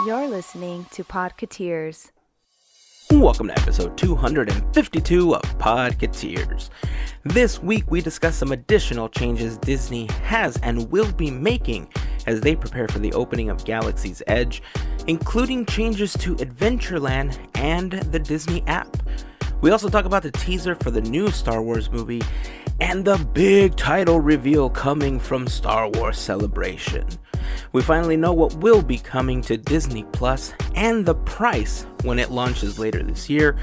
You're listening to Podketeers. Welcome to episode 252 of Podketeers. This week we discuss some additional changes Disney has and will be making as they prepare for the opening of Galaxy's Edge, including changes to Adventureland and the Disney app. We also talk about the teaser for the new Star Wars movie and the big title reveal coming from Star Wars Celebration. We finally know what will be coming to Disney Plus and the price when it launches later this year,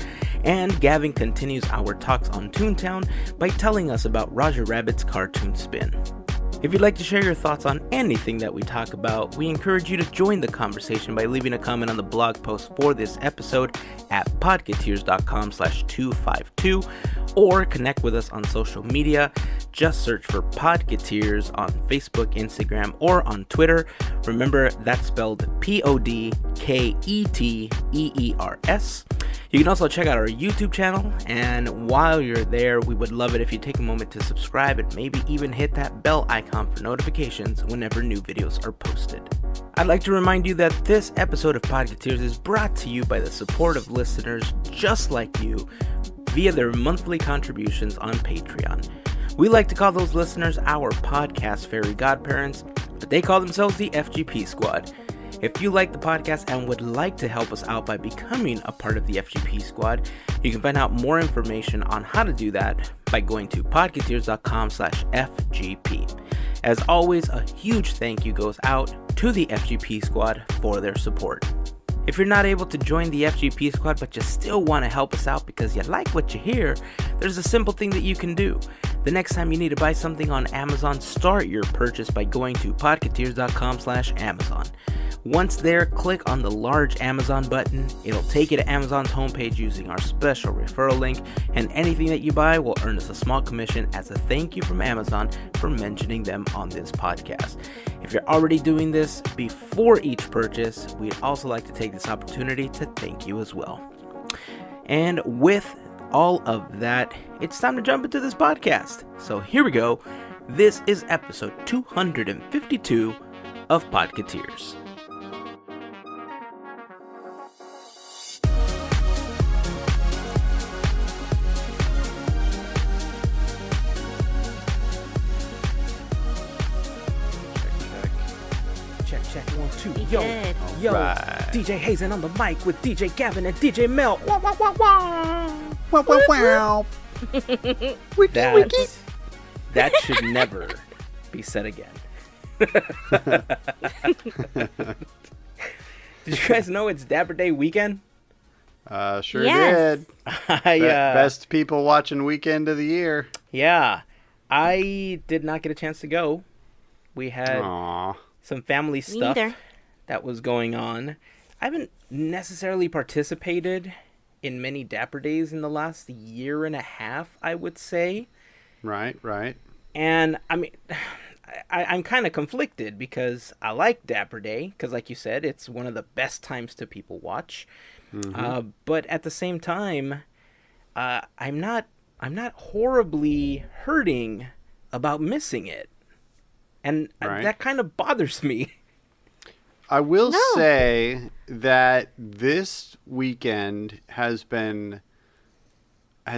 and Gavin continues our talks on Toontown by telling us about Roger Rabbit's cartoon spin. If you'd like to share your thoughts on anything that we talk about, we encourage you to join the conversation by leaving a comment on the blog post for this episode at podketeers.com/252 or connect with us on social media. Just search for Podketeers on Facebook, Instagram, or on Twitter. Remember, that's spelled Podketeers. You can also check out our YouTube channel, and while you're there, we would love it if you take a moment to subscribe and maybe even hit that bell icon for notifications whenever new videos are posted. I'd like to remind you that this episode of Podketeers is brought to you by the support of listeners just like you via their monthly contributions on Patreon. We like to call those listeners our podcast Fairy Godparents, but they call themselves the FGP Squad. If you like the podcast and would like to help us out by becoming a part of the FGP Squad, you can find out more information on how to do that by going to podketeers.com/FGP. As always, a huge thank you goes out to the FGP Squad for their support. If you're not able to join the FGP Squad but you still want to help us out because you like what you hear, there's a simple thing that you can do. The next time you need to buy something on Amazon, start your purchase by going to podketeers.com/Amazon. Once there, click on the large Amazon button. It'll take you to Amazon's homepage using our special referral link, and anything that you buy will earn us a small commission as a thank you from Amazon for mentioning them on this podcast. If you're already doing this before each purchase, we'd also like to take this opportunity to thank you as well. And with all of that, it's time to jump into this podcast. So here we go. This is episode 252 of Podketeers. Check, 1, 2. Yo, right. DJ Hazen on the mic with DJ Gavin and DJ Mel. Wow, wow, wow, wow. Wow, wow, wow. That should never be said again. Did you guys know it's Dapper Day weekend? Sure Yes. did. Best people watching weekend of the year. Yeah. I did not get a chance to go. We had some family stuff that was going on. I haven't necessarily participated in many Dapper Days in the last year and a half, I would say. Right. And I mean, I'm kind of conflicted because I like Dapper Day because, like you said, it's one of the best times to people watch. Mm-hmm. But at the same time, I'm not horribly hurting about missing it, and that kind of bothers me. I will say that this weekend has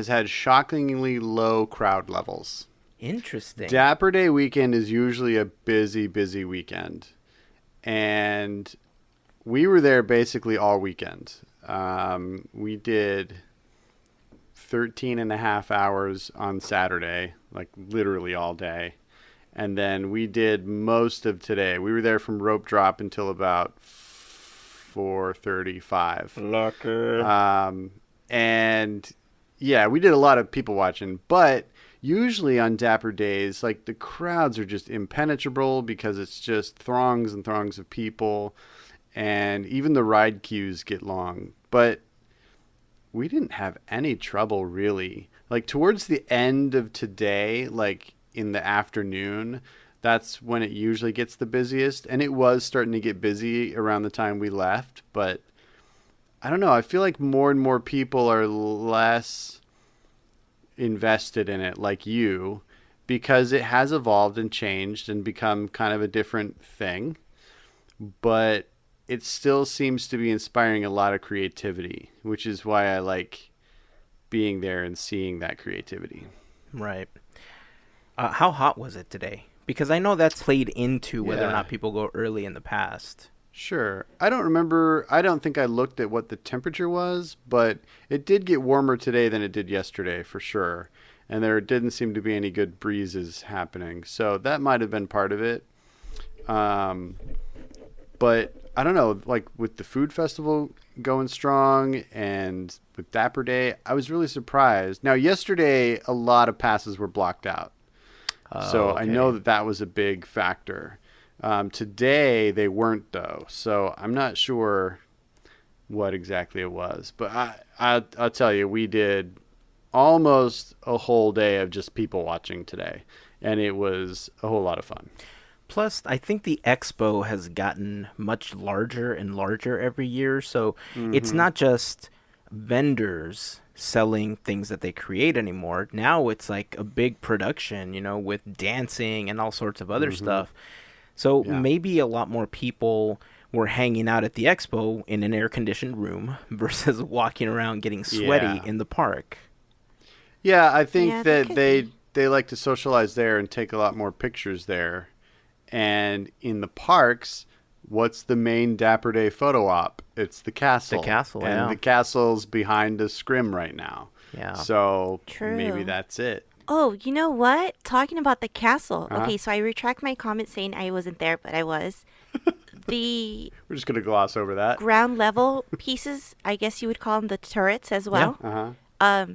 had shockingly low crowd levels. Interesting. Dapper Day weekend is usually a busy weekend. And we were there basically all weekend. We did 13 and a half hours on Saturday, like literally all day. And then we did most of today. We were there from rope drop until about 4:35. Lucky. And yeah, we did a lot of people watching, but usually on Dapper Days, like the crowds are just impenetrable because it's just throngs and throngs of people, and even the ride queues get long. But we didn't have any trouble really. Like towards the end of today, like in the afternoon, that's when it usually gets the busiest, and it was starting to get busy around the time we left. But I don't know, I feel like more and more people are less invested in it, like you, because it has evolved and changed and become kind of a different thing. But it still seems to be inspiring a lot of creativity, which is why I like being there and seeing that creativity. Right. How hot was it today? Because I know that's played into whether or Yeah. not people go early in the past. Sure. I don't remember. I don't think I looked at what the temperature was, but it did get warmer today than it did yesterday for sure. And there didn't seem to be any good breezes happening. So that might have been part of it. But I don't know, like with the food festival going strong and with Dapper Day, I was really surprised. Now, yesterday, a lot of passes were blocked out. So I know that was a big factor. Today, they weren't, though. So I'm not sure what exactly it was. But I'll tell you, we did almost a whole day of just people watching today. And it was a whole lot of fun. Plus, I think the expo has gotten much larger and larger every year. So it's not just vendors selling things that they create anymore. Now it's like a big production, with dancing and all sorts of other stuff. So maybe a lot more people were hanging out at the expo in an air-conditioned room versus walking around getting sweaty in the park. Yeah, I think that that could they like to socialize there and take a lot more pictures there. And in the parks, what's the main Dapper Day photo op? It's the castle. The castle, and yeah. the castle's behind a scrim right now. Yeah. So True. maybe that's it. Oh, you know what? Talking about the castle. Uh-huh. Okay, so I retract my comment saying I wasn't there, but I was. The We're just gonna gloss over that. ground level pieces, I guess you would call them the turrets as well. Uh-huh.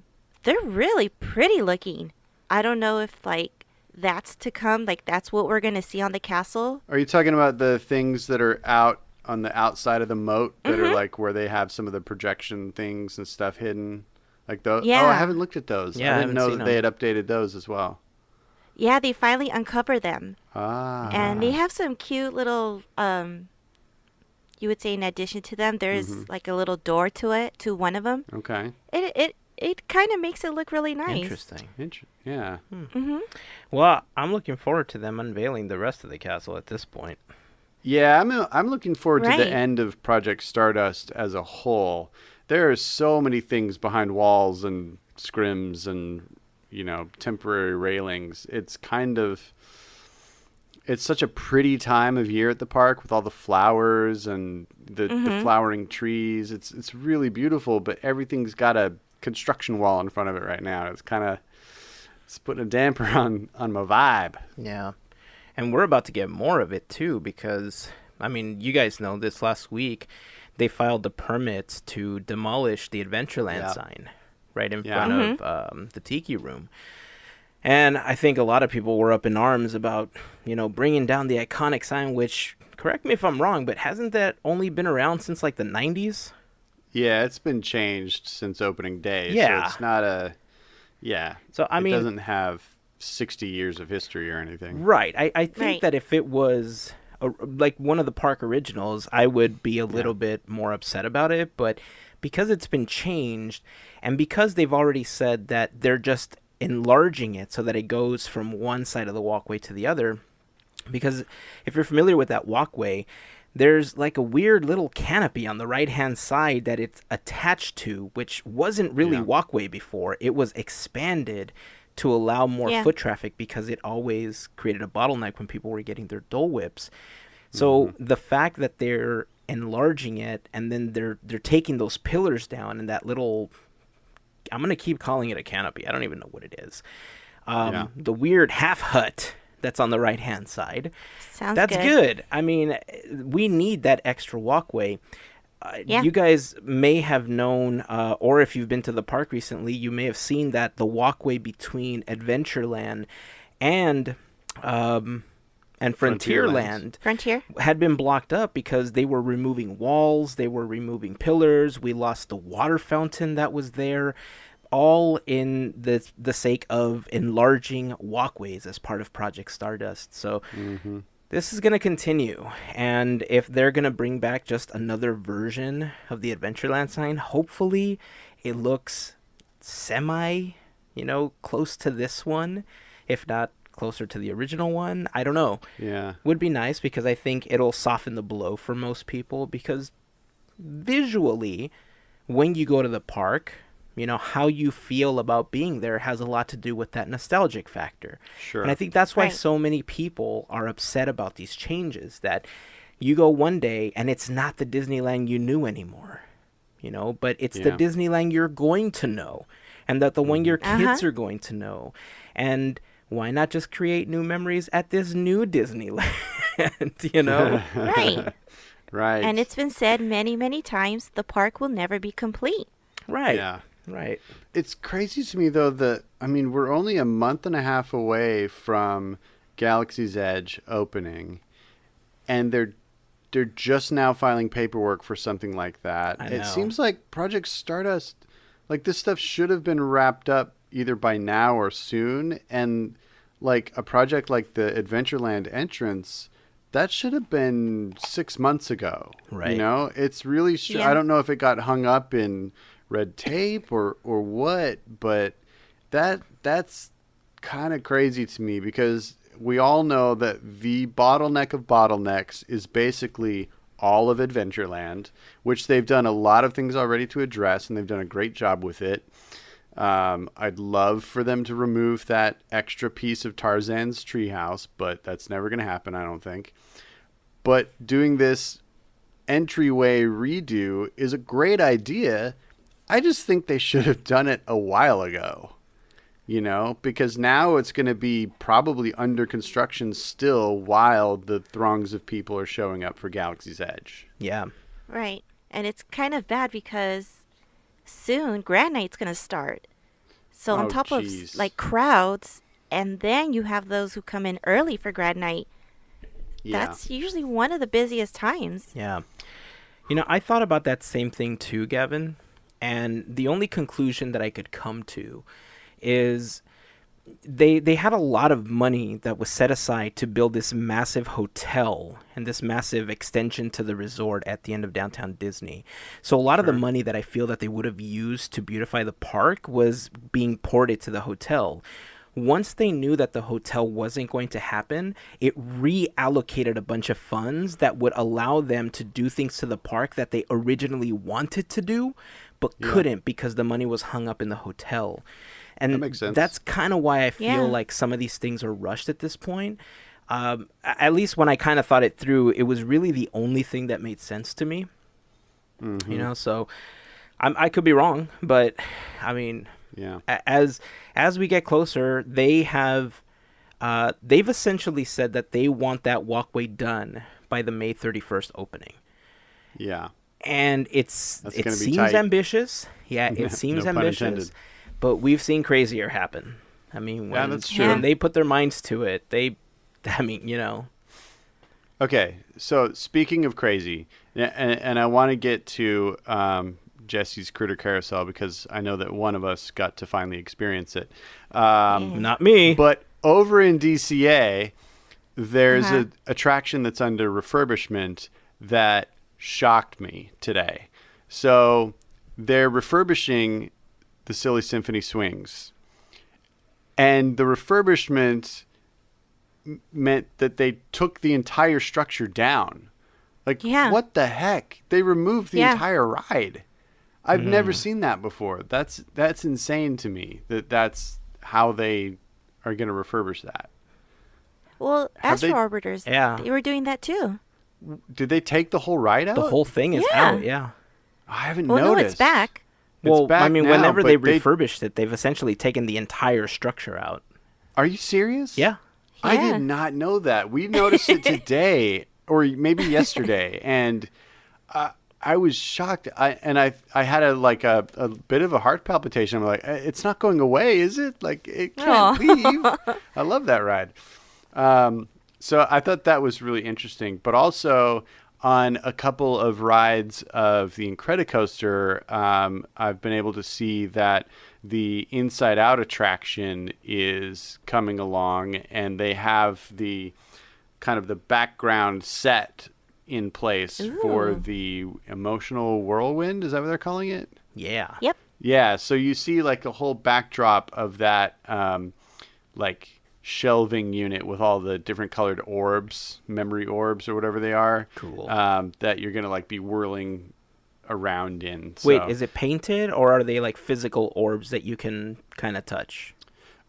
They're really pretty looking. I don't know if that's to come, that's what we're gonna see on the castle. Are you talking about the things that are out on the outside of the moat that are like where they have some of the projection things and stuff hidden? Like those? Yeah. Oh, I haven't looked at those. Yeah, I I didn't haven't know seen that they had updated those as well. Yeah, they finally uncovered them. Ah. And they have some cute little you would say in addition to them, there's like a little door to it, to one of them. Okay. It kind of makes it look really nice. Interesting. Yeah. Well, I'm looking forward to them unveiling the rest of the castle at this point. Yeah, I'm looking forward to Right. the end of Project Stardust as a whole. There are so many things behind walls and scrims and, temporary railings. It's such a pretty time of year at the park with all the flowers and the flowering trees. It's really beautiful, but everything's got a construction wall in front of it right now. It's putting a damper on my vibe. Yeah. And we're about to get more of it, too, because, you guys know this last week, they filed the permits to demolish the Adventureland sign right in front of the Tiki Room. And I think a lot of people were up in arms about, bringing down the iconic sign, which, correct me if I'm wrong, but hasn't that only been around since, the 90s? Yeah, it's been changed since opening day. Yeah. So it's not a... Yeah. So, it doesn't have 60 years of history or anything. Right. I think Right. that if it was one of the park originals, I would be a little bit more upset about it. But because it's been changed, and because they've already said that they're just enlarging it so that it goes from one side of the walkway to the other, because if you're familiar with that walkway, there's a weird little canopy on the right-hand side that it's attached to, which wasn't really walkway before. It was expanded to allow more foot traffic because it always created a bottleneck when people were getting their Dole Whips. So the fact that they're enlarging it and then they're taking those pillars down and that little, I'm going to keep calling it a canopy. I don't even know what it is. The weird half hut that's on the right-hand side. That's good. We need that extra walkway. You guys may have known, or if you've been to the park recently, you may have seen that the walkway between Adventureland and Frontierland Frontier. had been blocked up because they were removing walls, they were removing pillars. We lost the water fountain that was there, all in the sake of enlarging walkways as part of Project Stardust. So this is going to continue, and if they're going to bring back just another version of the Adventureland sign, hopefully it looks semi, close to this one, if not closer to the original one. I don't know. Yeah. Would be nice because I think it'll soften the blow for most people because visually, when you go to the park, you know, how you feel about being there has a lot to do with that nostalgic factor. Sure. And I think that's why Right. so many people are upset about these changes, that you go one day and it's not the Disneyland you knew anymore, you know, but it's the Yeah. Disneyland you're going to know, and that the one your kids Uh-huh. are going to know. And why not just create new memories at this new Disneyland, you know? Right. Right. And it's been said many, many times, the park will never be complete. Right. Yeah. Right. It's crazy to me, though, that, I mean, we're only a month and a half away from Galaxy's Edge opening, and they're just now filing paperwork for something like that. I It know. seems like Project Stardust, like, this stuff should have been wrapped up either by now or soon, and, like, a project like the Adventureland entrance, that should have been 6 months ago. Right. You know? It's really... Yeah. I don't know if it got hung up in red tape or what, but that's kind of crazy to me, because we all know that the bottleneck of bottlenecks is basically all of Adventureland, which they've done a lot of things already to address, and they've done a great job with it. I'd love for them to remove that extra piece of Tarzan's treehouse, but that's never going to happen, I don't think. But doing this entryway redo is a great idea. I just think they should have done it a while ago, you know, because now it's going to be probably under construction still while the throngs of people are showing up for Galaxy's Edge. Yeah. Right. And it's kind of bad because soon Grand Night's going to start. So on Oh, top jeez. of like crowds, and then you have those who come in early for Grand Night. Yeah. That's usually one of the busiest times. Yeah. You know, I thought about that same thing too, Gavin. And the only conclusion that I could come to is they had a lot of money that was set aside to build this massive hotel and this massive extension to the resort at the end of downtown Disney. So a lot of the money that I feel that they would have used to beautify the park was being ported to the hotel. Once they knew that the hotel wasn't going to happen, it reallocated a bunch of funds that would allow them to do things to the park that they originally wanted to do, but couldn't because the money was hung up in the hotel. And That makes sense. that's kind of why I feel Yeah. like some of these things are rushed at this point. At least when I kind of thought it through, it was really the only thing that made sense to me. Mm-hmm. You know, so I could be wrong, but I mean, Yeah. as we get closer, they've essentially said that they want that walkway done by the May 31st opening. Yeah. And it That's gonna be seems tight. ambitious. Yeah, it seems No pun ambitious. intended. But we've seen crazier happen. I mean, Yeah, when, that's true. when they put their minds to it, you know. Okay, so speaking of crazy, and I want to get to Jesse's Critter Carousel because I know that one of us got to finally experience it. Not me. But over in DCA, there's Uh-huh. an attraction that's under refurbishment that shocked me today. So they're refurbishing the Silly Symphony Swings. And the refurbishment meant that they took the entire structure down. Like, Yeah. what the heck? They removed the Yeah. entire ride. I've never seen that before. That's insane to me that's how they are going to refurbish that. Well, Have they- Astro Orbiters, Yeah. they were doing that too. Did they take the whole ride out? The whole thing is Yeah. out, yeah. I haven't Well, no, noticed. it's back. It's Well, I back mean, now, whenever they but they- refurbished it, they've essentially taken the entire structure out. Are you serious? Yeah. I Yeah. did not know that. We noticed it today or maybe yesterday, and I was shocked. I had a bit of a heart palpitation. I'm like, it's not going away, is it? Like, it can't leave. I love that ride. So I thought that was really interesting. But also on a couple of rides of the Incredicoaster, I've been able to see that the Inside Out attraction is coming along, and they have the kind of the background set in place for Ooh. the emotional whirlwind. Is that what they're calling it? Yeah. Yep. Yeah. So you see like a whole backdrop of that, like shelving unit with all the different colored orbs, memory orbs or whatever they are. Cool. That you're gonna like be whirling around in. Wait, So- is it painted or are they like physical orbs that you can kind of touch?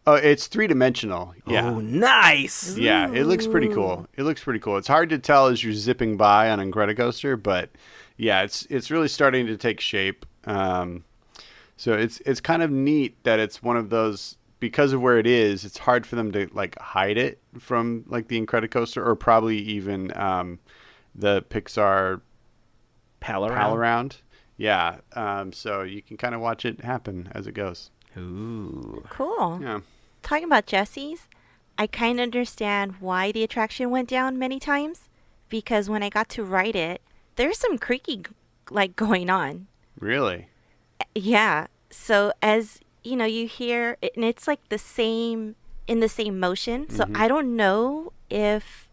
Oh, it's 3-dimensional. Yeah. Oh, nice. Yeah, it looks pretty cool. It's hard to tell as you're zipping by on Incredicoaster, but yeah, it's really starting to take shape. So it's kind of neat that it's one of those, because of where it is, it's hard for them to like hide it from like the Incredicoaster or probably even the Pixar Pal Pal around. Around. Yeah. So you can kind of watch it happen as it goes. Ooh. Cool. Yeah. Talking about Jesse's, I kind of understand why the attraction went down many times, because when I got to ride it, there's some creaky like going on. Really? Yeah. So as you know, you hear it, and it's like the same in the same motion. So I don't know if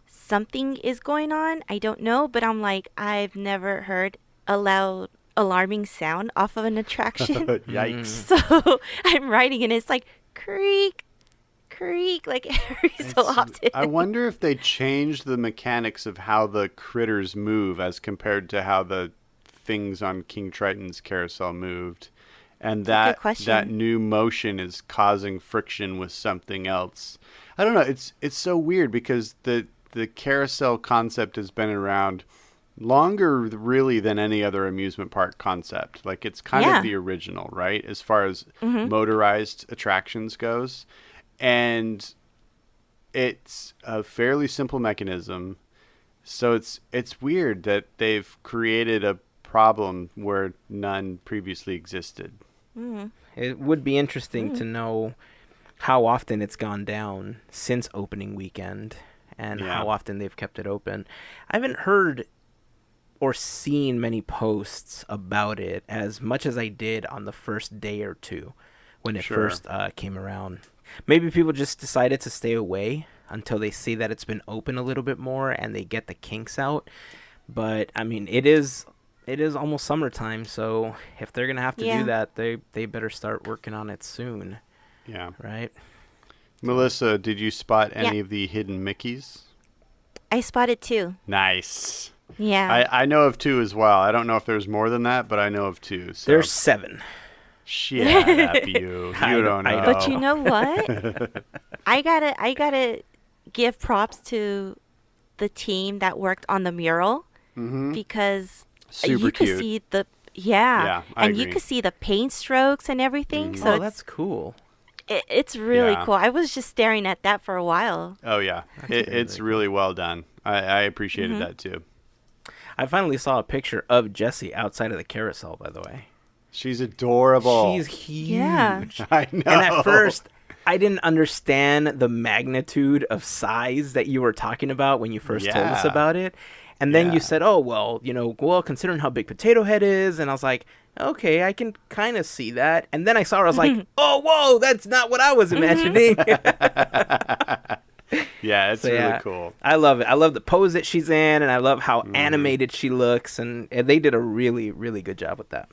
something is going on. I don't know, but I'm like, I've never heard a loud alarming sound off of an attraction. Yikes. So I'm riding and it's like creak, creak, like every so often. I wonder if they changed the mechanics of how the critters move as compared to how the things on King Triton's carousel moved. And That's a good that question. new motion is causing friction with something else. I don't know. It's so weird because the carousel concept has been around longer really than any other amusement park concept. Like it's kind Yeah. of the original, right? As far as motorized attractions goes. And it's a fairly simple mechanism. So it's weird that they've created a problem where none previously existed. It would be interesting to know how often it's gone down since opening weekend and Yeah. how often they've kept it open. I haven't heard or seen many posts about it as much as I did on the first day or two when it Sure. first came around. Maybe people just decided to stay away until they see that it's been open a little bit more and they get the kinks out. But I mean, it is almost summertime, so if they're gonna have to Yeah. do that, they better start working on it soon, Yeah. right? Melissa, did you spot any Yeah. of the hidden Mickeys? I spotted two. Nice. Yeah. I know of two as well. I don't know if there's more than that, but I know of two. So. There's 7. Shut up, you. I You know- don't I know. know. But you know what? I gotta give props to the team that worked on the mural because Super you could cute. see the Yeah, I and you agree. could see the paint strokes and everything. So Oh, it's that's cool. it's really Yeah. cool. I was just staring at that for a while. Oh, yeah. It's really well done. I appreciated that, too. I finally saw a picture of Jessie outside of the carousel, by the way. She's adorable. She's huge. Yeah. I know. And at first, I didn't understand the magnitude of size that you were talking about when you first told us Yeah. about it. And then Yeah. you said, oh, well, considering how big Potato Head is. And I was like, okay, I can kind of see that. And then I saw her, I was like, oh, whoa, that's not what I was imagining. Yeah, it's So, really yeah, cool. I love it. I love the pose that she's in, and I love how animated she looks. And they did a really, really good job with that.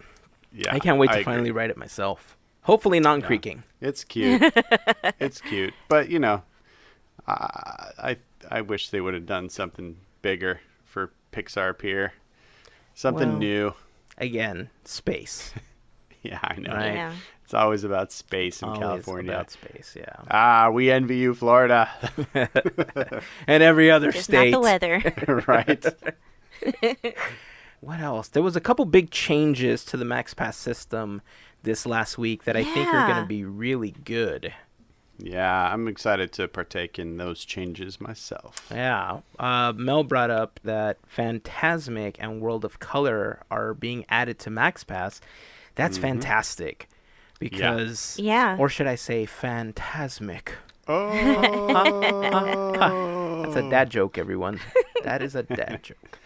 Yeah, I can't wait to agree. finally write it myself. Hopefully non-creaking. It's cute. It's cute. But, I wish they would have done something bigger for Pixar Pier. Something Well, new. Again, space. Yeah, I know. Right. Yeah. It's always about space in Always California. about space, yeah. We envy you, Florida. And every other Just state. not the weather. Right? What else? There was a couple big changes to the Max Pass system this last week that I think are going Yeah. to be really good. Yeah, I'm excited to partake in those changes myself. Yeah. Mel brought up that Phantasmic and World of Color are being added to Max Pass. That's fantastic. Because, Yeah. or should I say phantasmic? Oh. That's a dad joke, everyone. That is a dad joke.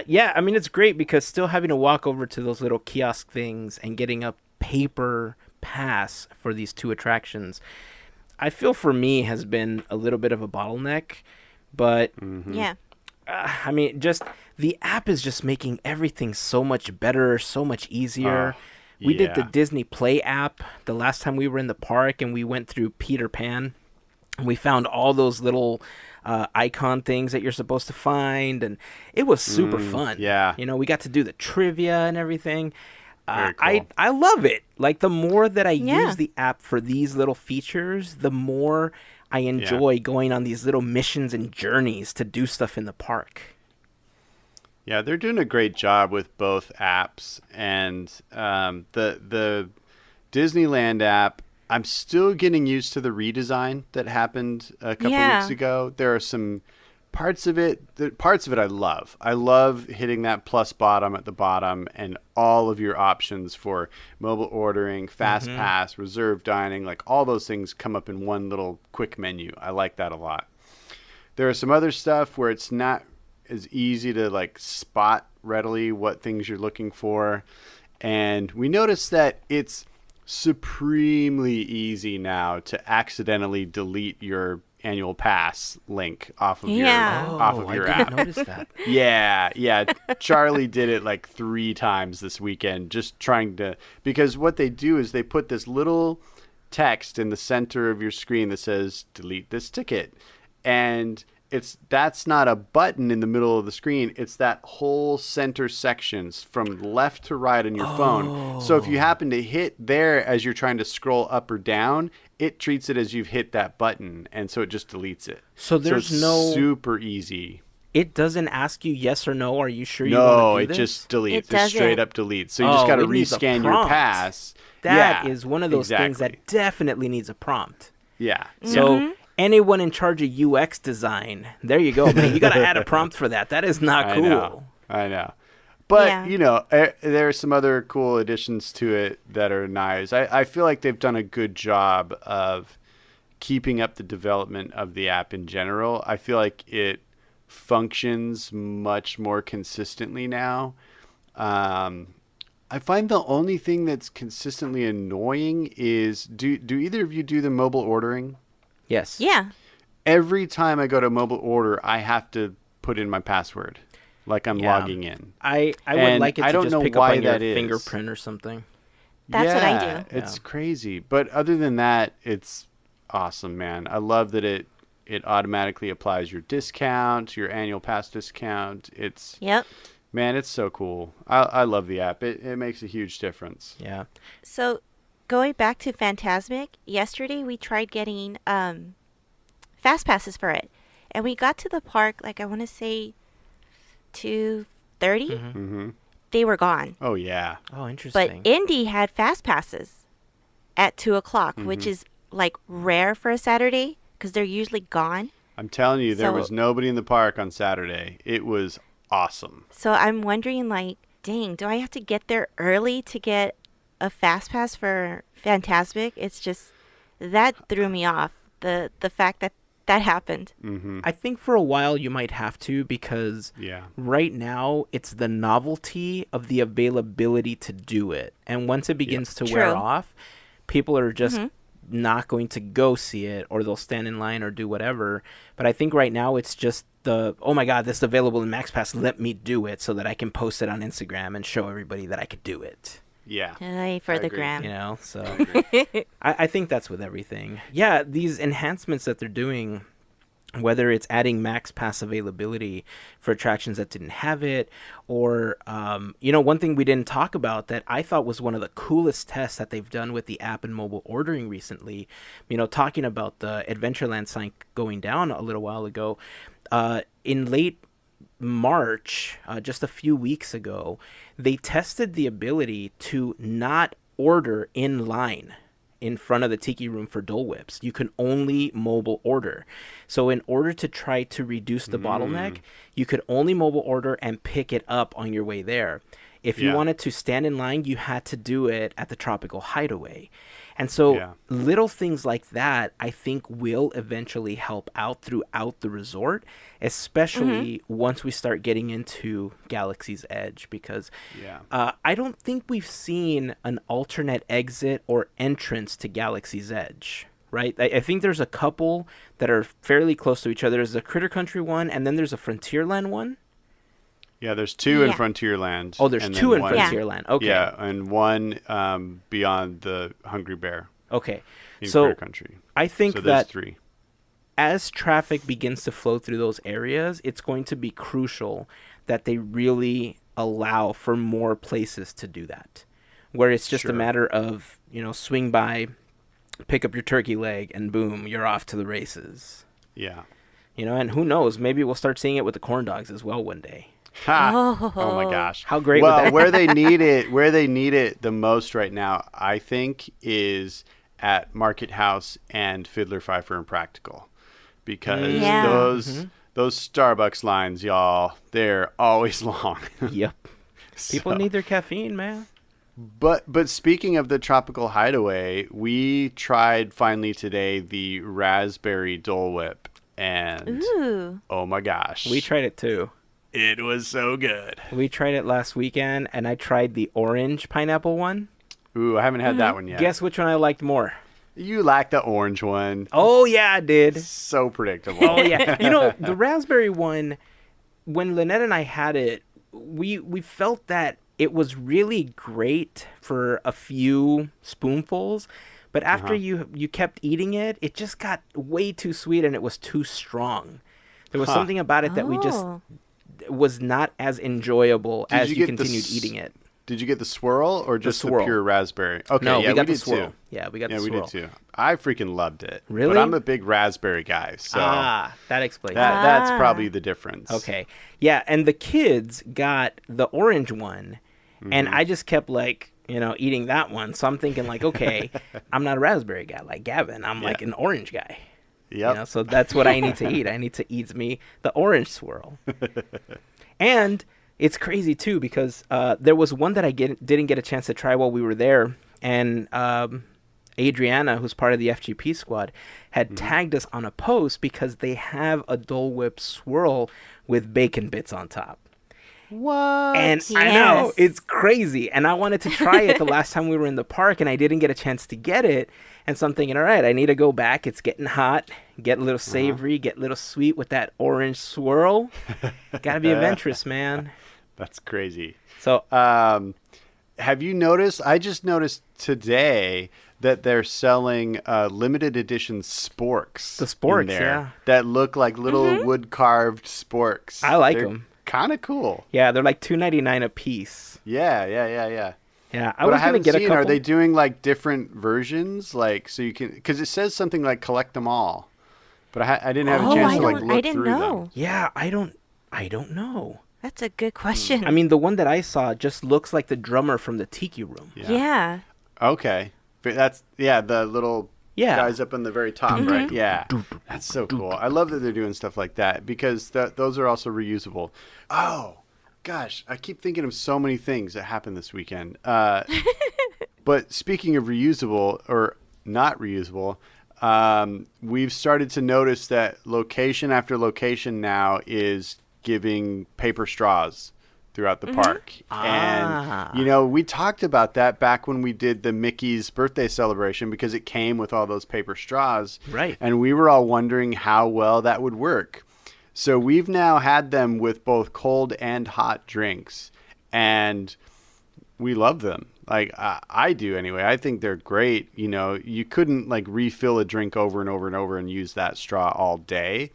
Yeah, I mean, it's great because still having to walk over to those little kiosk things and getting a paper pass for these two attractions, I feel for me has been a little bit of a bottleneck. But, Yeah. I mean, just the app is just making everything so much better, so much easier. We did the yeah. Disney Play app the last time we were in the park and we went through Peter Pan. We found all those little icon things that you're supposed to find, and it was super fun. Yeah. We got to do the trivia and everything. Very cool. I love it. Like, the more that I Yeah. use the app for these little features, the more I enjoy going on these little missions and journeys to do stuff in the park. Yeah, they're doing a great job with both apps, and the Disneyland app, I'm still getting used to the redesign that happened a couple weeks ago. There are some parts of it I love. I love hitting that plus bottom at the bottom and all of your options for mobile ordering, fast pass, reserve dining, like all those things come up in one little quick menu. I like that a lot. There are some other stuff where it's not as easy to like spot readily what things you're looking for. And we noticed that it's supremely easy now to accidentally delete your annual pass link off of your I app. didn't notice that. Yeah. Charlie did it like 3 times this weekend, just trying to, because what they do is they put this little text in the center of your screen that says delete this ticket. And that's not a button in the middle of the screen. It's that whole center sections from left to right on your phone. So if you happen to hit there as you're trying to scroll up or down, it treats it as you've hit that button, and so it just deletes it. So there's it's no super easy. It doesn't ask you yes or no. Are you sure you No, want to do it this? just deletes. It It doesn't. straight up deletes. So you just got to it needs a rescan your prompt. pass. That Yeah, is one of those things that exactly. definitely needs a prompt. Yeah. So anyone in charge of UX design, there you go, man. You got to add a prompt for that. That is not cool. I know. But, Yeah. there are some other cool additions to it that are nice. I feel like they've done a good job of keeping up the development of the app in general. I feel like it functions much more consistently now. I find the only thing that's consistently annoying is, do either of you do the mobile ordering? Yes. Yeah. Every time I go to mobile order, I have to put in my password, like I'm Yeah. logging in. I would And like it I to don't just know pick up why on your that is. fingerprint or something. That's what I Yeah, do. It's crazy. But other than that, it's awesome, man. I love that it automatically applies your discount, your annual pass discount. Yep. Man, it's so cool. I love the app. It makes a huge difference. Yeah. So, going back to Fantasmic, yesterday we tried getting fast passes for it, and we got to the park like I want to say 2:30. Mm-hmm. They were gone, Oh, yeah. Oh, but interesting. Indy had fast passes at 2:00, which is like rare for a Saturday because they're usually gone. I'm telling you, there So- was nobody in the park on Saturday. It was awesome. So I'm wondering, like, dang, do I have to get there early to get a fast pass for Fantasmic? It's just that threw me off. The fact that happened. Mm-hmm. I think for a while you might have to, because Yeah. right now it's the novelty of the availability to do it. And once it begins to wear True. off, people are just not going to go see it, or they'll stand in line or do whatever. But I think right now it's just oh my God, this is available in MaxPass. Let me do it so that I can post it on Instagram and show everybody that I could do it. Yeah. Ay, for I the agree. gram. So I think that's with everything. Yeah, these enhancements that they're doing, whether it's adding max pass availability for attractions that didn't have it, or one thing we didn't talk about that I thought was one of the coolest tests that they've done with the app and mobile ordering recently, talking about the Adventureland sign going down a little while ago, in late March, just a few weeks ago, they tested the ability to not order in line in front of the Tiki Room for Dole Whips. You can only mobile order. So in order to try to reduce the bottleneck, you could only mobile order and pick it up on your way there. If you wanted to stand in line, you had to do it at the Tropical Hideaway. And so little things like that, I think, will eventually help out throughout the resort, especially once we start getting into Galaxy's Edge, because I don't think we've seen an alternate exit or entrance to Galaxy's Edge, right? I think there's a couple that are fairly close to each other. There's a Critter Country one, and then there's a Frontierland one. Yeah, there's 2 in Frontierland. Oh, there's and 2 then in one- Frontierland. Okay. Yeah, and one beyond the Hungry Bear Okay. in So Critter Country. I think So there's that 3. as traffic begins to flow through those areas, it's going to be crucial that they really allow for more places to do that, where it's just a matter of, swing by, pick up your turkey leg, and boom, you're off to the races. Yeah. And who knows, maybe we'll start seeing it with the corn dogs as well one day. Ha! Oh my gosh. How great would that be? where they need it the most right now, I think, is at Market House and Fiddler, Fifer, and Practical. Because those Starbucks lines, y'all, they're always long. Yep. People need their caffeine, man. But speaking of the Tropical Hideaway, we tried finally today the raspberry Dole Whip. And oh my gosh. We tried it too. It was so good. We tried it last weekend, and I tried the orange pineapple one. Ooh, I haven't had that one yet. Guess which one I liked more? You like the orange one. Oh, yeah, I did. So predictable. Oh, yeah. The raspberry one, when Lynette and I had it, we felt that it was really great for a few spoonfuls. But after you kept eating it, it just got way too sweet and it was too strong. There was something about it that we just was not as enjoyable as you continued eating it. Did you get the swirl or just the pure raspberry? Okay, no, yeah, we got did the swirl. too. Yeah, we got the swirl. Yeah, we did too. I freaking loved it. Really? But I'm a big raspberry guy, so that explains it. That's probably the difference. Okay. Yeah, and the kids got the orange one, and I just kept eating that one. So I'm thinking okay, I'm not a raspberry guy like Gavin. I'm like an orange guy. Yep. So that's what I need to eat. I need to eat me the orange swirl. And it's crazy too because there was one that I didn't get a chance to try while we were there, and Adriana, who's part of the FGP squad, had tagged us on a post because they have a Dole Whip swirl with bacon bits on top. What? And Yes. I know, it's crazy. And I wanted to try it the last time we were in the park, and I didn't get a chance to get it. And so I'm thinking, all right, I need to go back. It's getting hot, get a little savory, get a little sweet with that orange swirl. Gotta be adventurous, man. That's crazy. So, have you noticed? I just noticed today that they're selling limited edition sporks. The sporks, in there yeah. that look like little wood carved sporks. I like them. Kind of cool. Yeah, they're like $2.99 a piece. Yeah. Yeah, I haven't get a seen. couple. Are they doing different versions? So you can, because it says something like collect them all, but I didn't have a chance to look I didn't through know. them. Yeah, I don't know. That's a good question. I mean, the one that I saw just looks like the drummer from the Tiki Room. Yeah. Okay, but that's the little guys up on the very top, right? Yeah, that's so cool. I love that they're doing stuff like that because those are also reusable. Oh gosh, I keep thinking of so many things that happened this weekend. But speaking of reusable or not reusable, we've started to notice that location after location now is giving paper straws throughout the park. And, we talked about that back when we did the Mickey's birthday celebration because it came with all those paper straws. Right. And we were all wondering how well that would work. So we've now had them with both cold and hot drinks, and we love them. I do anyway. I think they're great. You couldn't refill a drink over and over and over and use that straw all day,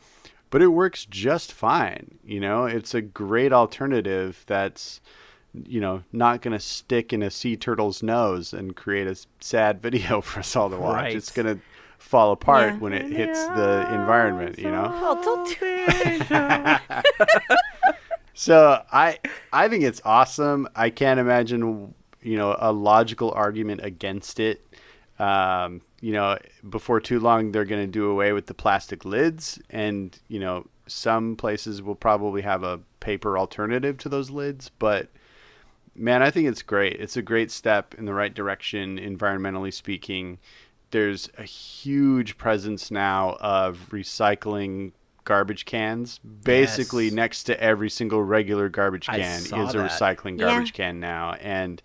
but it works just fine. It's a great alternative that's, not going to stick in a sea turtle's nose and create a sad video for us all to watch. Right. It's going to fall apart when it hits the environment, Oh, don't do it. So I think it's awesome. I can't imagine, a logical argument against it. Before too long, they're going to do away with the plastic lids, and, some places will probably have a paper alternative to those lids, but man, I think it's great. It's a great step in the right direction, environmentally speaking. There's a huge presence now of recycling garbage cans. Basically, next to every single regular garbage can is a recycling garbage can now. And,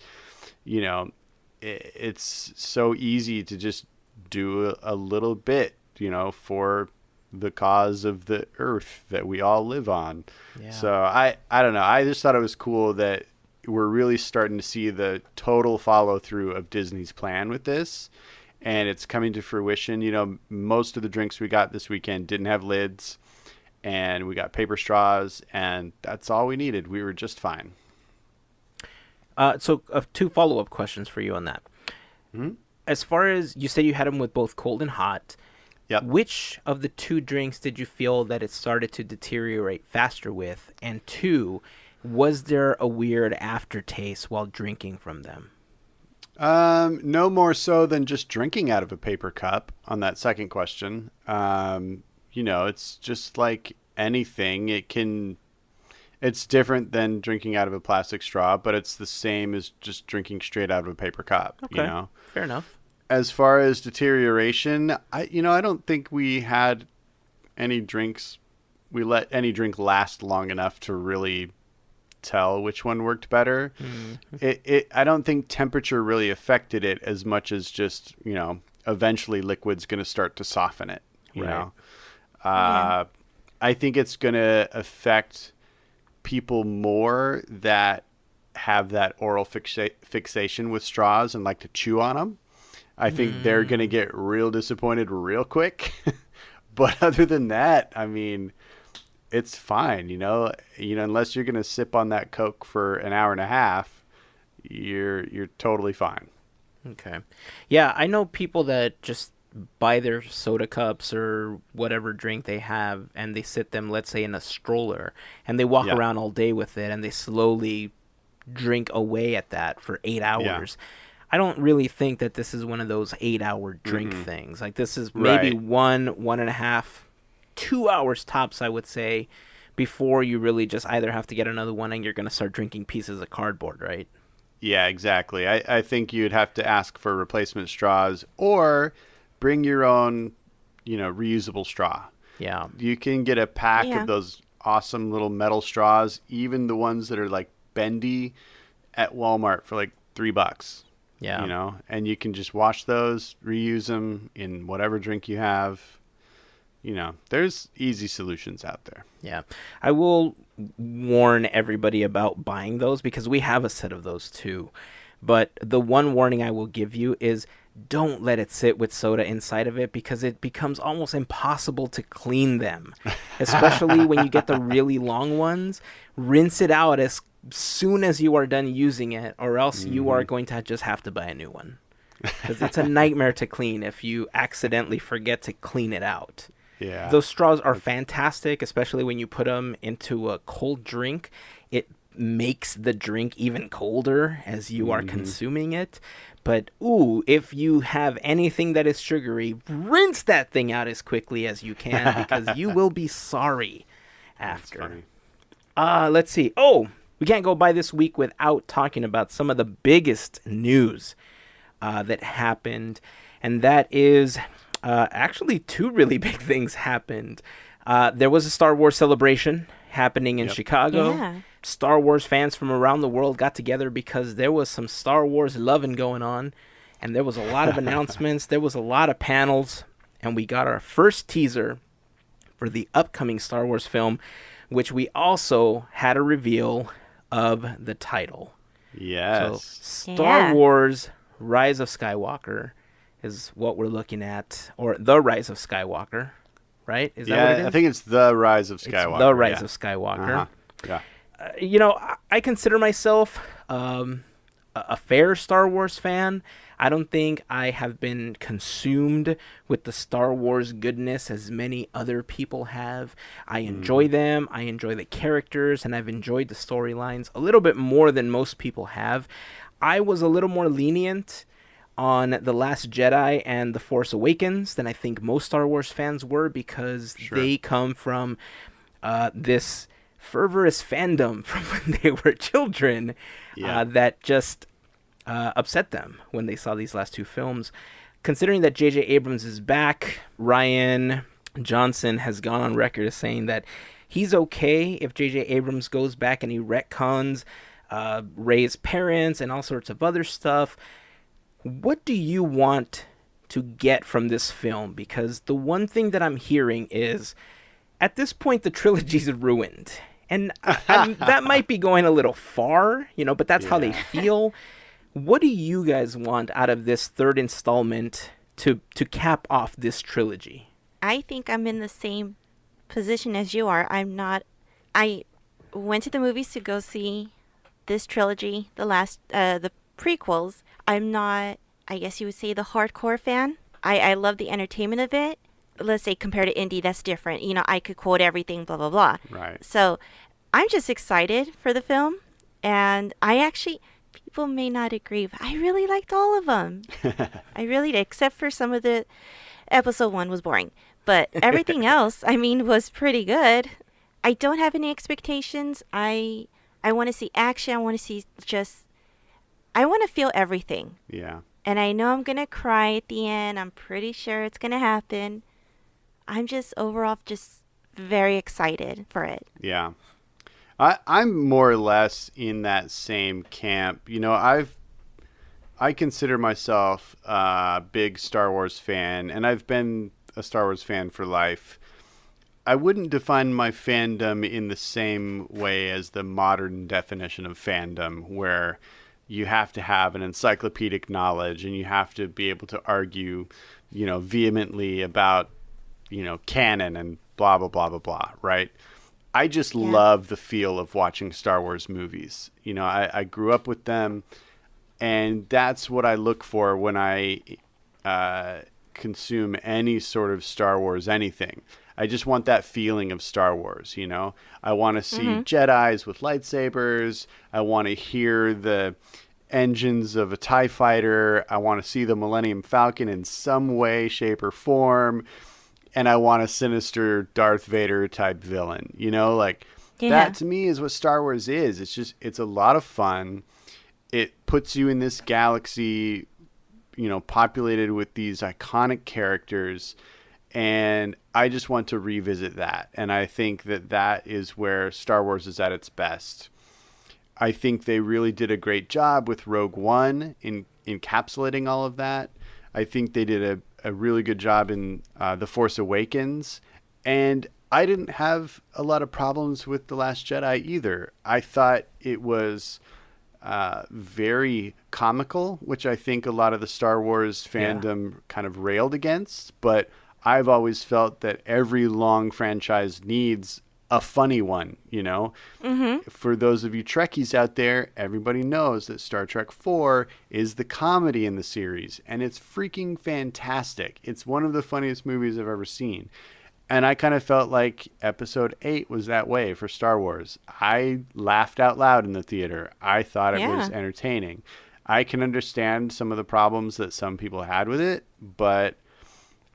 it's so easy to just do a little bit, for the cause of the earth that we all live on. Yeah. So I don't know. I just thought it was cool that we're really starting to see the total follow through of Disney's plan with this. and it's coming to fruition. You know, most of the drinks we got this weekend didn't have lids, and we got paper straws, and that's all we needed. We were just fine. So 2 follow-up questions for you on that. Mm-hmm. As far as you said you had them with both cold and hot, Yep. which of the 2 drinks did you feel that it started to deteriorate faster with? And 2, was there a weird aftertaste while drinking from them? No more so than just drinking out of a paper cup on that second question. You know, it's just like anything. It's different than drinking out of a plastic straw, but it's the same as just drinking straight out of a paper cup. Okay, You know, fair enough. as far as deterioration, I don't think we had any drinks. We let any drink last long enough to really tell which one worked better. I don't think temperature really affected it as much as just, you know, eventually liquid's going to start to soften it, you know. I think it's going to affect people more that have that oral fixation with straws and like to chew on them. I think they're going to get real disappointed real quick. But other than that, I mean, it's fine, you know, unless you're going to sip on that Coke for an hour and a half, you're totally fine. Okay. Yeah, I know people that just buy their soda cups or whatever drink they have and they sit them, let's say, in a stroller, and they walk around all day with it and they slowly drink away at that for 8 hours. I don't really think that this is one of those 8-hour drink things. Like, this is maybe 1.5, 2 hours tops, I would say, before you really just either have to get another one and you're going to start drinking pieces of cardboard, right? Yeah, exactly. I think you'd have to ask for replacement straws or bring your own, you know, reusable straw. Yeah. You can get a pack of those awesome little metal straws, even the ones that are like bendy, at Walmart for like $3. Yeah. You know, and you can just wash those, reuse them in whatever drink you have. You know, there's easy solutions out there. Yeah. I will warn everybody about buying those because we have a set of those too. But the one warning I will give you is don't let it sit with soda inside of it because it becomes almost impossible to clean them, especially when you get the really long ones. Rinse it out as soon as you are done using it, or else you are going to just have to buy a new one because it's a nightmare to clean if you accidentally forget to clean it out. Yeah. Those straws are fantastic, especially when you put them into a cold drink. It makes the drink even colder as you are consuming it. But, if you have anything that is sugary, rinse that thing out as quickly as you can because you will be sorry after. Let's see. We can't go by this week without talking about some of the biggest news that happened. And that is actually 2 really big things happened. There was a Star Wars celebration happening in Chicago. Yeah. Star Wars fans from around the world got together because there was some Star Wars loving going on. And there was a lot of announcements. There was a lot of panels. And we got our first teaser for the upcoming Star Wars film, which we also had a reveal of the title. Yes. So Star Wars Rise of Skywalker is what we're looking at, or The Rise of Skywalker, right? Is that what it is? I think it's The Rise of Skywalker. It's The Rise of Skywalker. Yeah. You know, I consider myself a fair Star Wars fan. I don't think I have been consumed with the Star Wars goodness as many other people have. I enjoy them. I enjoy the characters, and I've enjoyed the storylines a little bit more than most people have. I was a little more lenient on The Last Jedi and The Force Awakens than I think most Star Wars fans were because they come from this fervorous fandom from when they were children that just upset them when they saw these last 2 films. Considering that J.J. Abrams is back, Rian Johnson has gone on record as saying that he's okay if J.J. Abrams goes back and he retcons Rey's parents and all sorts of other stuff. What do you want to get from this film? Because the one thing that I'm hearing is, at this point, the trilogy's ruined. And that might be going a little far, you know, but that's how they feel. What do you guys want out of this 3rd installment to cap off this trilogy? I think I'm in the same position as you are. I went to the movies to go see this trilogy, the prequels. I'm not, I guess you would say, the hardcore fan. I love the entertainment of it. Let's say compared to indie, that's different. You know, I could quote everything, blah, blah, blah. Right. So I'm just excited for the film. And people may not agree, but I really liked all of them. I really did, except for some of the, episode 1 was boring. But everything else, was pretty good. I don't have any expectations. I want to see action. I want to see I want to feel everything. Yeah. And I know I'm going to cry at the end. I'm pretty sure it's going to happen. I'm just overall just very excited for it. Yeah. I'm more or less in that same camp. You know, I consider myself a big Star Wars fan, and I've been a Star Wars fan for life. I wouldn't define my fandom in the same way as the modern definition of fandom, where you have to have an encyclopedic knowledge and you have to be able to argue, vehemently about, canon and blah, blah, blah, blah, blah, right? I just love the feel of watching Star Wars movies. I grew up with them, and that's what I look for when I consume any sort of Star Wars anything. I just want that feeling of Star Wars, I want to see Jedis with lightsabers. I want to hear the engines of a TIE fighter. I want to see the Millennium Falcon in some way, shape, or form. And I want a sinister Darth Vader type villain, that to me is what Star Wars is. It's a lot of fun. It puts you in this galaxy, populated with these iconic characters. And I just want to revisit that. And I think that is where Star Wars is at its best. I think they really did a great job with Rogue One in encapsulating all of that. I think they did a really good job in The Force Awakens. And I didn't have a lot of problems with The Last Jedi either. I thought it was very comical, which I think a lot of the Star Wars fandom kind of railed against. But I've always felt that every long franchise needs a funny one, For those of you Trekkies out there, everybody knows that Star Trek 4 is the comedy in the series, and it's freaking fantastic. It's one of the funniest movies I've ever seen. And I kind of felt like Episode 8 was that way for Star Wars. I laughed out loud in the theater. I thought it was entertaining. I can understand some of the problems that some people had with it, but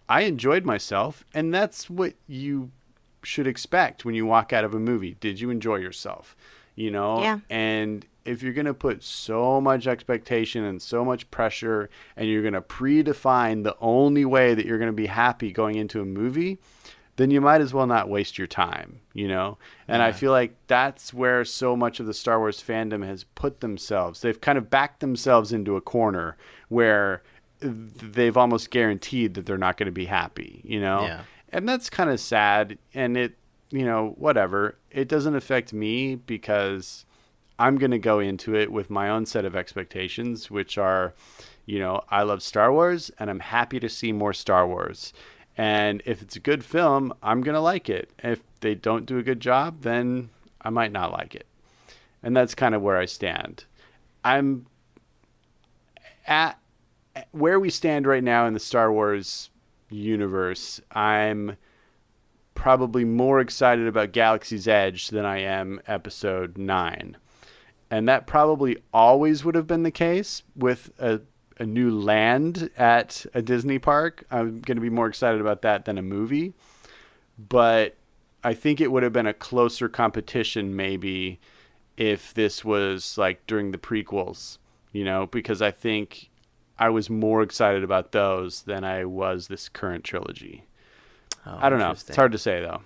I enjoyed myself, and that's what you should expect when you walk out of a movie. Did you enjoy yourself? Yeah. And if you're going to put so much expectation and so much pressure, and you're going to predefine the only way that you're going to be happy going into a movie, then you might as well not waste your time, And I feel like that's where so much of the Star Wars fandom has put themselves. They've kind of backed themselves into a corner where they've almost guaranteed that they're not going to be happy, Yeah. And that's kind of sad. And it, whatever. It doesn't affect me because I'm going to go into it with my own set of expectations, which are, I love Star Wars and I'm happy to see more Star Wars. And if it's a good film, I'm going to like it. If they don't do a good job, then I might not like it. And that's kind of where I stand. I'm at where we stand right now in the Star Wars universe. I'm probably more excited about Galaxy's Edge than I am Episode 9. And that probably always would have been the case with a new land at a Disney park. I'm going to be more excited about that than a movie. But I think it would have been a closer competition maybe if this was like during the prequels, because I think I was more excited about those than I was this current trilogy. I don't know. It's hard to say, though.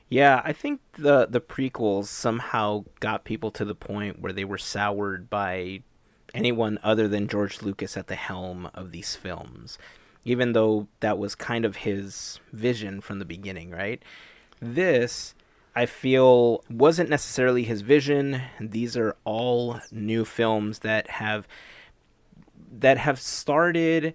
Yeah, I think the prequels somehow got people to the point where they were soured by anyone other than George Lucas at the helm of these films, even though that was kind of his vision from the beginning, right? This, I feel, wasn't necessarily his vision. These are all new films that have started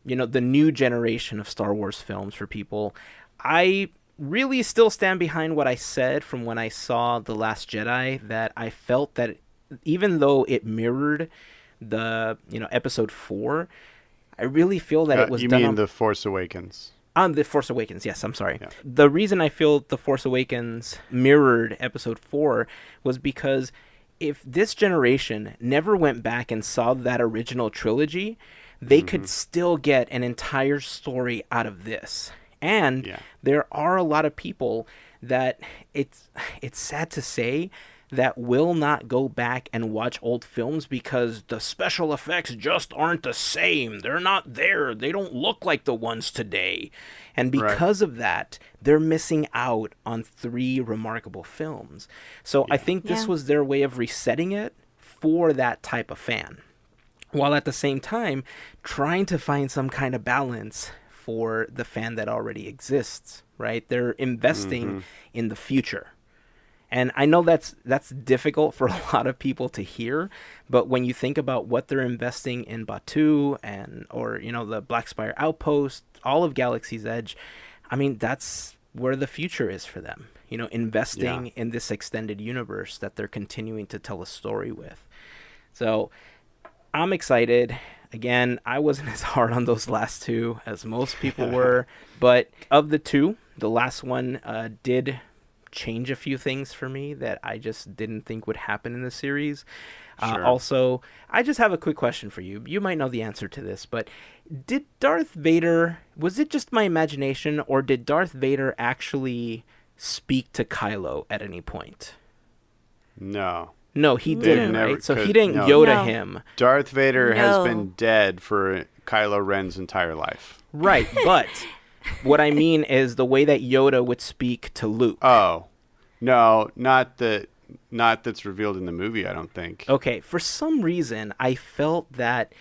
the new generation of Star Wars films for people, I really still stand behind what I said from when I saw The Last Jedi, that I felt that even though it mirrored the, episode 4, I really feel that it was you done mean on The Force Awakens? On The Force Awakens, yes, I'm sorry. Yeah. The reason I feel The Force Awakens mirrored episode 4 was because if this generation never went back and saw that original trilogy, they could still get an entire story out of this. And there are a lot of people that it's sad to say that will not go back and watch old films because the special effects just aren't the same. They're not there. They don't look like the ones today. And because of that, they're missing out on 3 remarkable films. So I think this was their way of resetting it for that type of fan, while at the same time trying to find some kind of balance for the fan that already exists, right? They're investing in the future. And I know that's difficult for a lot of people to hear, but when you think about what they're investing in Batuu or the Black Spire Outpost, all of Galaxy's Edge, I mean, that's where the future is for them. Investing in this extended universe that they're continuing to tell a story with. So I'm excited. Again, I wasn't as hard on those last 2 as most people were, but of the 2, the last one did change a few things for me that I just didn't think would happen in the series. Also, I just have a quick question for you. You might know the answer to this, but did Darth Vader, was it just my imagination, or did Darth Vader actually speak to Kylo at any point? No, he didn't, right? So he didn't no. Yoda him. Darth Vader has been dead for Kylo Ren's entire life. Right, but what I mean is the way that Yoda would speak to Luke. Oh, no, not that's revealed in the movie, I don't think. Okay, for some reason, I felt that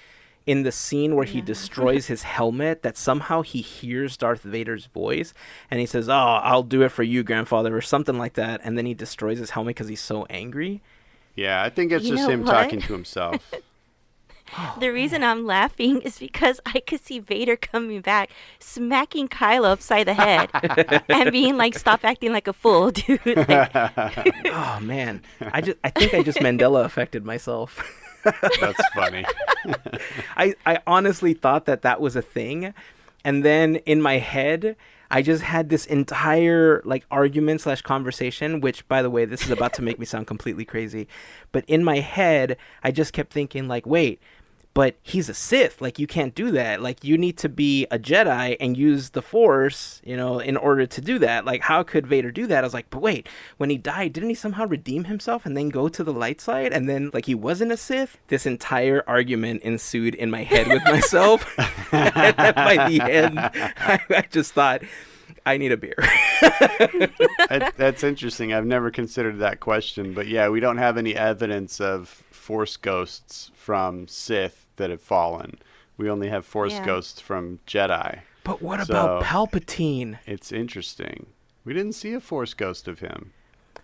in the scene where he destroys his helmet, that somehow he hears Darth Vader's voice, and he says, "Oh, I'll do it for you, grandfather," or something like that, and then he destroys his helmet because he's so angry. Yeah, I think it's just him talking to himself. The reason I'm laughing is because I could see Vader coming back, smacking Kylo upside the head, and being like, "Stop acting like a fool, dude." Oh man, I think I just Mandela affected myself. That's funny. I honestly thought that was a thing, and then in my head, I just had this entire argument / conversation, which, by the way, this is about to make me sound completely crazy. But in my head, I just kept thinking wait, but he's a Sith. You can't do that. You need to be a Jedi and use the Force, in order to do that. How could Vader do that? I was like, but wait, when he died, didn't he somehow redeem himself and then go to the light side? And then, he wasn't a Sith? This entire argument ensued in my head with myself. And then by the end, I just thought, I need a beer. That's interesting. I've never considered that question. But yeah, we don't have any evidence of Force ghosts from Sith that have fallen. We only have Force ghosts from Jedi. But what about Palpatine? It's interesting. We didn't see a Force ghost of him.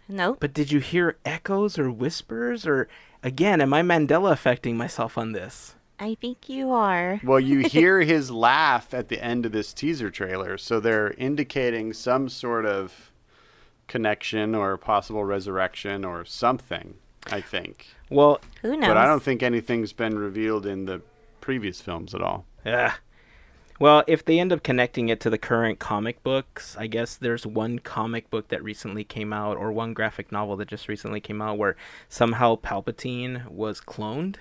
Nope. But did you hear echoes or whispers? Or, again, am I Mandela affecting myself on this? I think you are. Well, you hear his laugh at the end of this teaser trailer, so they're indicating some sort of connection or possible resurrection or something, I think. Well, who knows? But I don't think anything's been revealed in the previous films at all. Yeah. Well, if they end up connecting it to the current comic books, I guess there's one comic book that recently came out, or one graphic novel that just recently came out, where somehow Palpatine was cloned.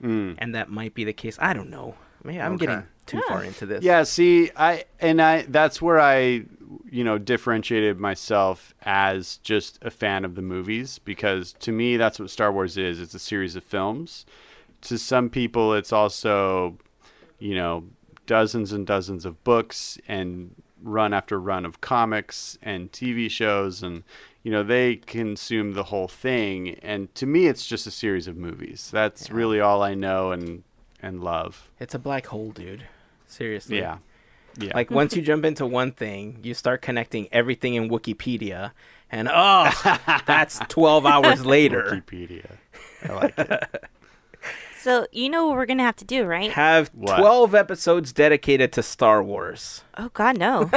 And that might be the case. I don't know. I'm getting too far into this. Yeah, see, that's where I differentiated myself as just a fan of the movies, because to me that's what Star Wars is. It's a series of films. To some people it's also, dozens and dozens of books and run after run of comics and TV shows, and they consume the whole thing. And to me, it's just a series of movies. That's really all I know and love. It's a black hole, dude. Seriously. Yeah. Once you jump into one thing, you start connecting everything in Wikipedia, and that's 12 hours later. Wikipedia. I like it. So you know what we're gonna have to do, right? Have What? 12 episodes dedicated to Star Wars. Oh God, no.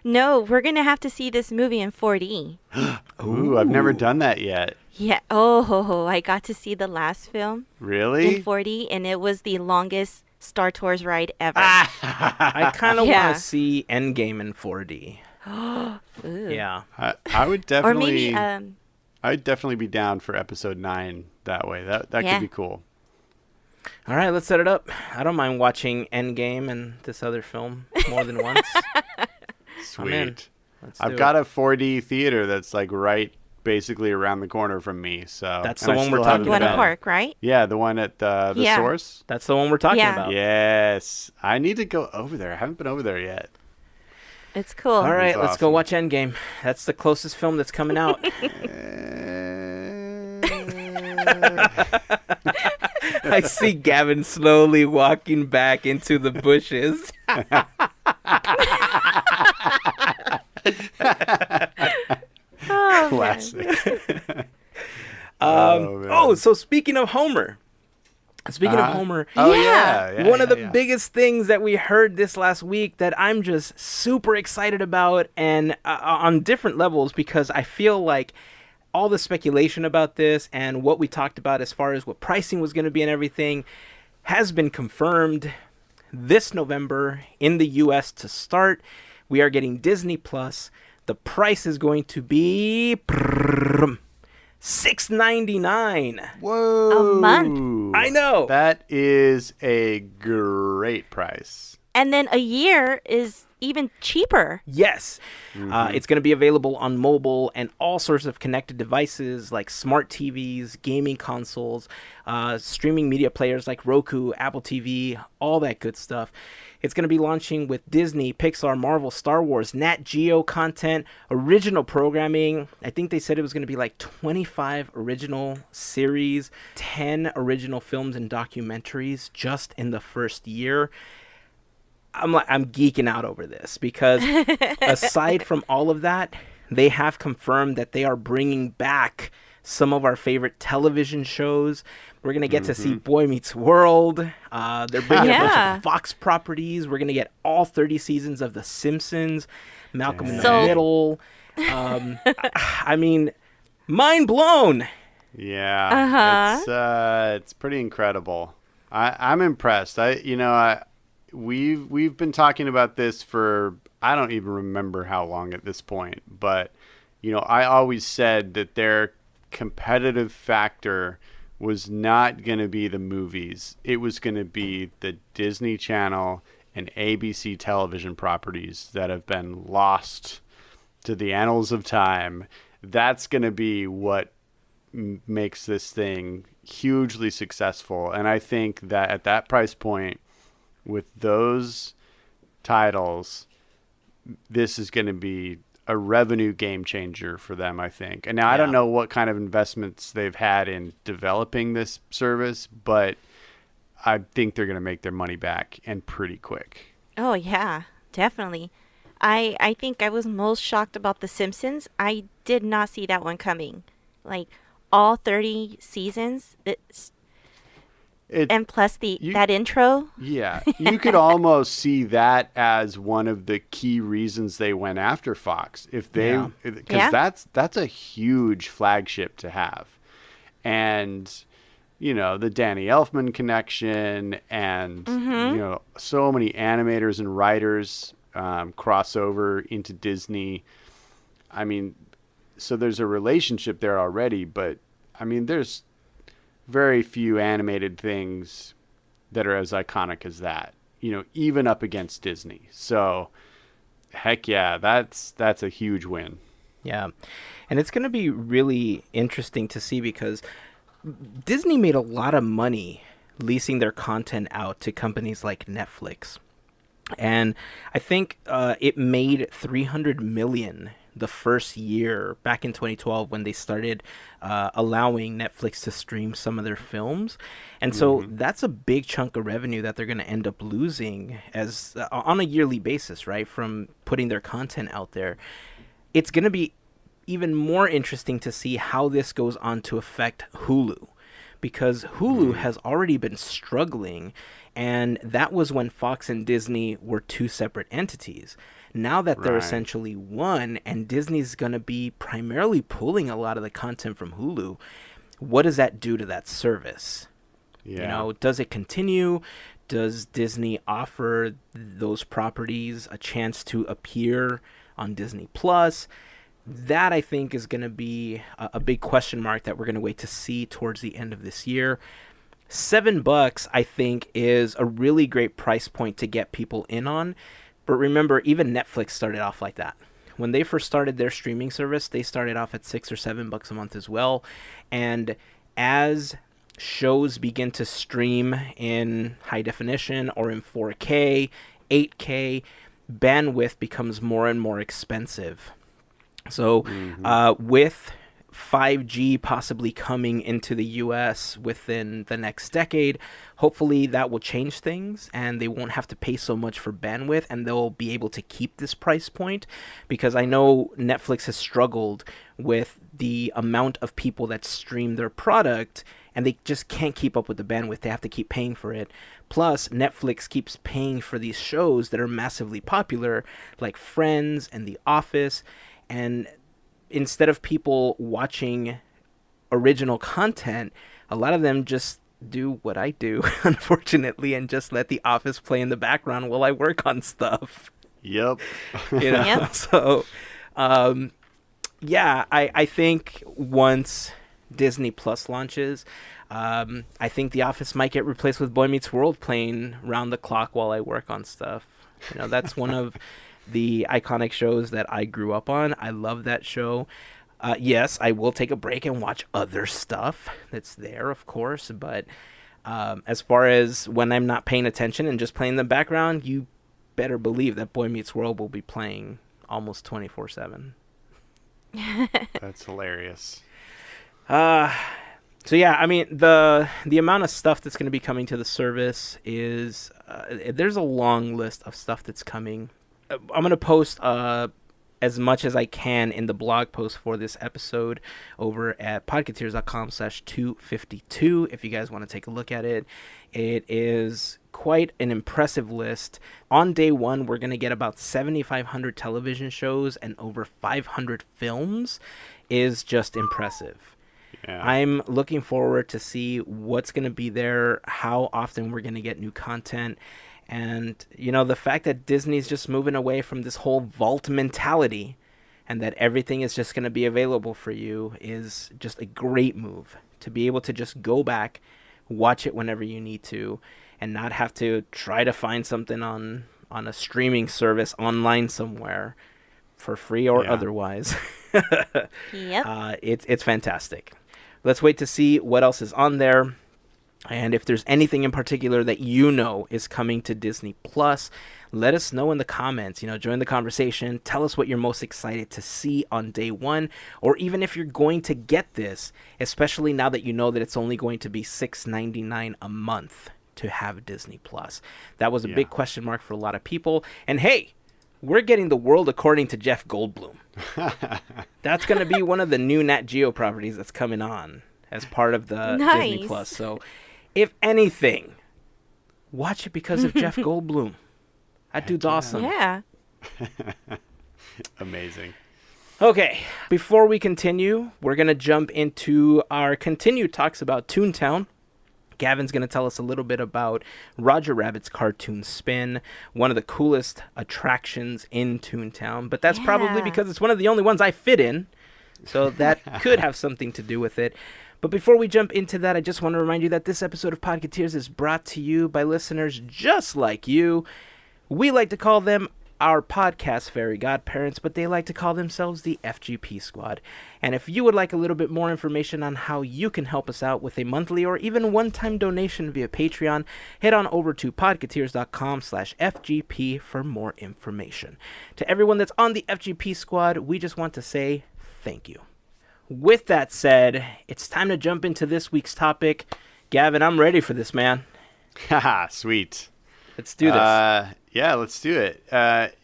No, we're gonna have to see this movie in 4D. Ooh, I've never done that yet. Yeah. Oh, I got to see the last film Really? in 4D, and it was the longest Star Tours ride ever. I kind of Yeah. want to see Endgame in 4D. Ooh. Yeah. I would Or definitely. maybe I'd definitely be down for episode 9 that way. That Yeah. could be cool. All right, let's set it up. I don't mind watching Endgame and this other film more than once. I'm in. Sweet. Let's do I've it. got a 4D theater that's like right basically around the corner from me. So That's and the I one we're still talking haven't Glen about. been. Park, right? Yeah, the one at the Yeah. Source. That's the one we're talking Yeah. about. Yes. I need to go over there. I haven't been over there yet. It's cool. All right, That's let's go awesome. watch Endgame. That's the closest film that's coming out. I see Gavin slowly walking back into the bushes. Oh, man. Classic. man. So speaking of Homer. Speaking of Homer, Oh, Yeah. yeah. one of the yeah. biggest things that we heard this last week that I'm just super excited about, and on different levels, because I feel like all the speculation about this and what we talked about as far as what pricing was going to be and everything has been confirmed. This November in the US to start, we are getting Disney Plus. The price is going to be $6.99. Whoa. A month. I know. That is a great price. And then a year is even cheaper. Yes. It's going to be available on mobile and all sorts of connected devices like smart TVs, gaming consoles, streaming media players like Roku, Apple TV, all that good stuff. It's going to be launching with Disney, Pixar, Marvel, Star Wars, Nat Geo content, original programming. I think they said it was going to be like 25 original series, 10 original films and documentaries just in the first year. I'm geeking out over this because aside from all of that, they have confirmed that they are bringing back some of our favorite television shows. We're going to get to see Boy Meets World. They're bringing a bunch Yeah. of Fox properties. We're going to get all 30 seasons of The Simpsons, Malcolm in the So- Middle. I mean, mind blown. Yeah. It's pretty incredible. I'm impressed. We've been talking about this for I don't even remember how long at this point, but I always said that their competitive factor was not going to be the movies. It was going to be the Disney Channel and ABC television properties that have been lost to the annals of time. That's going to be what makes this thing hugely successful. And I think that at that price point, with those titles, this is going to be a revenue game changer for them, I think. And now I don't know what kind of investments they've had in developing this service, but I think they're going to make their money back and pretty quick. Oh, yeah, definitely. I think I was most shocked about The Simpsons. I did not see that one coming. Like, all 30 seasons, and plus that intro. Yeah, you could almost see that as one of the key reasons they went after Fox. If they, because Yeah. that's a huge flagship to have, and the Danny Elfman connection, and so many animators and writers cross over into Disney. I mean, so there's a relationship there already, but I mean, there's very few animated things that are as iconic as that, even up against Disney. So heck yeah, that's a huge win. Yeah. And it's going to be really interesting to see because Disney made a lot of money leasing their content out to companies like Netflix. And I think it made $300 million the first year back in 2012 when they started allowing Netflix to stream some of their films. And so that's a big chunk of revenue that they're going to end up losing as on a yearly basis, right, from putting their content out there. It's going to be even more interesting to see how this goes on to affect Hulu, because Hulu has already been struggling, and that was when Fox and Disney were two separate entities. Now that they're essentially one, and Disney's going to be primarily pulling a lot of the content from Hulu, what does that do to that service? Yeah. You know, does it continue? Does Disney offer those properties a chance to appear on Disney Plus? That, I think, is going to be a big question mark that we're going to wait to see towards the end of this year. $7, I think, is a really great price point to get people in on. But remember, even Netflix started off like that. When they first started their streaming service, they started off at $6 or $7 a month as well. And as shows begin to stream in high definition or in 4K, 8K, bandwidth becomes more and more expensive. So with 5G possibly coming into the US within the next decade, hopefully that will change things and they won't have to pay so much for bandwidth, and they'll be able to keep this price point, because I know Netflix has struggled with the amount of people that stream their product and they just can't keep up with the bandwidth. They have to keep paying for it. Plus, Netflix keeps paying for these shows that are massively popular, like Friends and The Office, and instead of people watching original content, a lot of them just do what I do, unfortunately, and just let The Office play in the background while I work on stuff. Yep. You know? Yep. So, yeah, I think once Disney Plus launches, I think The Office might get replaced with Boy Meets World playing round the clock while I work on stuff. You know, that's one of the iconic shows that I grew up on. I love that show. Yes, I will take a break and watch other stuff that's there, of course. But as far as when I'm not paying attention and just playing in the background, you better believe that Boy Meets World will be playing almost 24/7. That's hilarious. So yeah, I mean, the amount of stuff that's going to be coming to the service is there's a long list of stuff that's coming. I'm going to post as much as I can in the blog post for this episode over at podketeers.com/252 if you guys want to take a look at it. It is quite an impressive list. On day one, we're going to get about 7,500 television shows and over 500 films. Is just impressive. Yeah. I'm looking forward to see what's going to be there, how often we're going to get new content. And, you know, the fact that Disney's just moving away from this whole vault mentality and that everything is just going to be available for you is just a great move. To be able to just go back, watch it whenever you need to, and not have to try to find something on a streaming service online somewhere for free or otherwise. Yep. It's fantastic. Let's wait to see what else is on there. And if there's anything in particular that you know is coming to Disney Plus, let us know in the comments. You know, join the conversation. Tell us what you're most excited to see on day one, or even if you're going to get this, especially now that you know that it's only going to be $6.99 a month to have Disney Plus. That was a big question mark for a lot of people. And hey, we're getting The World According to Jeff Goldblum. That's going to be one of the new Nat Geo properties that's coming on as part of the Disney Plus. So, if anything, watch it because of Jeff Goldblum. That dude's awesome. Yeah. Amazing. Okay, before we continue, we're going to jump into our continued talks about Toontown. Gavin's going to tell us a little bit about Roger Rabbit's Cartoon Spin, one of the coolest attractions in Toontown, but that's probably because it's one of the only ones I fit in, so that could have something to do with it. But before we jump into that, I just want to remind you that this episode of Podketeers is brought to you by listeners just like you. We like to call them our podcast Fairy Godparents, but they like to call themselves the FGP Squad. And if you would like a little bit more information on how you can help us out with a monthly or even one-time donation via Patreon, head on over to podketeers.com/FGP for more information. To everyone that's on the FGP Squad, we just want to say thank you. With that said, it's time to jump into this week's topic. Gavin, I'm ready for this, man. Haha, sweet. Let's do this. Yeah, let's do it.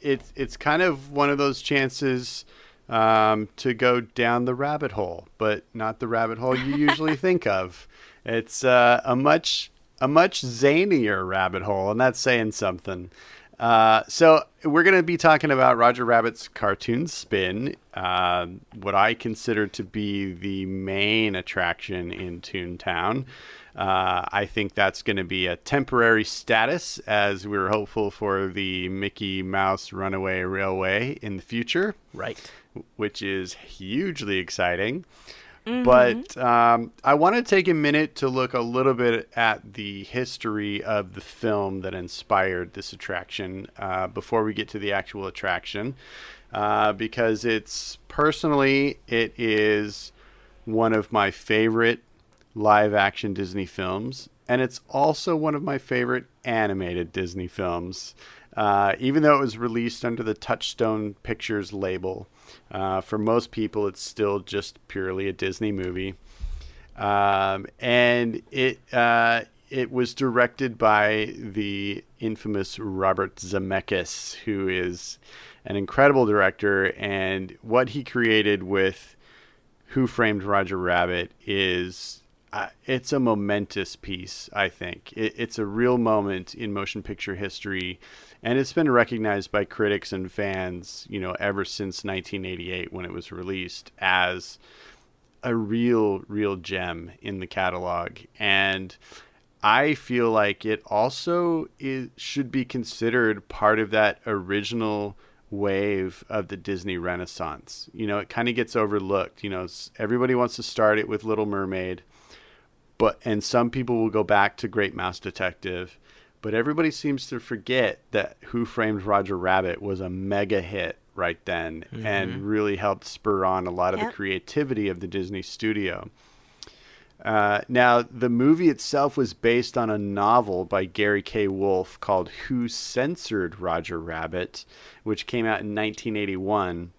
It's kind of one of those chances to go down the rabbit hole, but not the rabbit hole you usually think of. It's a much zanier rabbit hole, and that's saying something. So we're going to be talking about Roger Rabbit's cartoon spin, what I consider to be the main attraction in Toontown. I think that's going to be a temporary status, as we're hopeful for the Mickey Mouse Runaway Railway in the future. Right. Which is hugely exciting. But I want to take a minute to look a little bit at the history of the film that inspired this attraction before we get to the actual attraction, because it is one of my favorite live-action Disney films, and it's also one of my favorite animated Disney films, even though it was released under the Touchstone Pictures label. For most people, it's still just purely a Disney movie. And it was directed by the infamous Robert Zemeckis, who is an incredible director. And what he created with Who Framed Roger Rabbit is it's a momentous piece, I think. It's a real moment in motion picture history. And it's been recognized by critics and fans, ever since 1988 when it was released, as a real gem in the catalog. And I feel like it also should be considered part of that original wave of the Disney Renaissance. It kind of gets overlooked. Everybody wants to start it with Little Mermaid, and some people will go back to Great Mouse Detective. But everybody seems to forget that Who Framed Roger Rabbit was a mega hit right then, and really helped spur on a lot of the creativity of the Disney studio. Now, the movie itself was based on a novel by Gary K. Wolfe called Who Censored Roger Rabbit, which came out in 1981.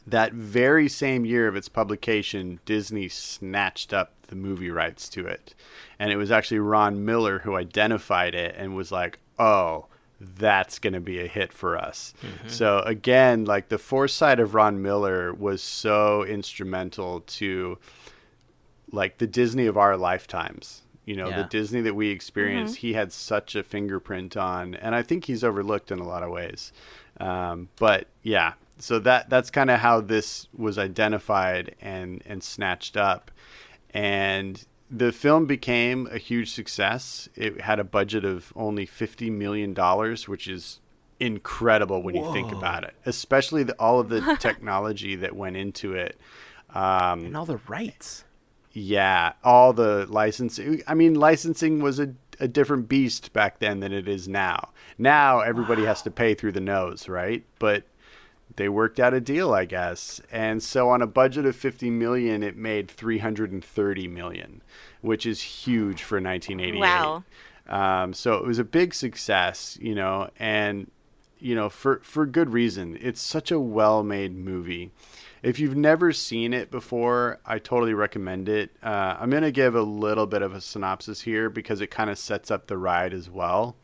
That very same year of its publication, Disney snatched up the movie rights to it. And it was actually Ron Miller who identified it and was like, oh, that's going to be a hit for us. So again, like, the foresight of Ron Miller was so instrumental to, like, the Disney of our lifetimes. The Disney that we experienced, he had such a fingerprint on, and I think he's overlooked in a lot of ways. But yeah, so that's kind of how this was identified and snatched up. And the film became a huge success. It had a budget of only $50 million, which is incredible when you think about it, especially all of the technology that went into it. And all the rights. Yeah, all the licensing. I mean, licensing was a different beast back then than it is now. Now everybody has to pay through the nose, right? But they worked out a deal, I guess. And so on a budget of $50 million, it made $330 million, which is huge for 1988. Wow. So it was a big success, and, for good reason. It's such a well-made movie. If you've never seen it before, I totally recommend it. I'm going to give a little bit of a synopsis here because it kind of sets up the ride as well.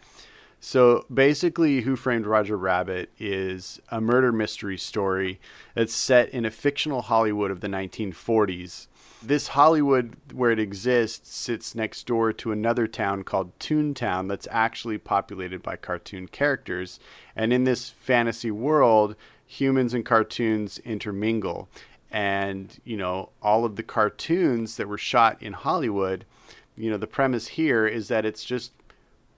So basically, Who Framed Roger Rabbit is a murder mystery story that's set in a fictional Hollywood of the 1940s. This Hollywood, where it exists, sits next door to another town called Toontown that's actually populated by cartoon characters. And in this fantasy world, humans and cartoons intermingle. And, all of the cartoons that were shot in Hollywood, the premise here is that it's just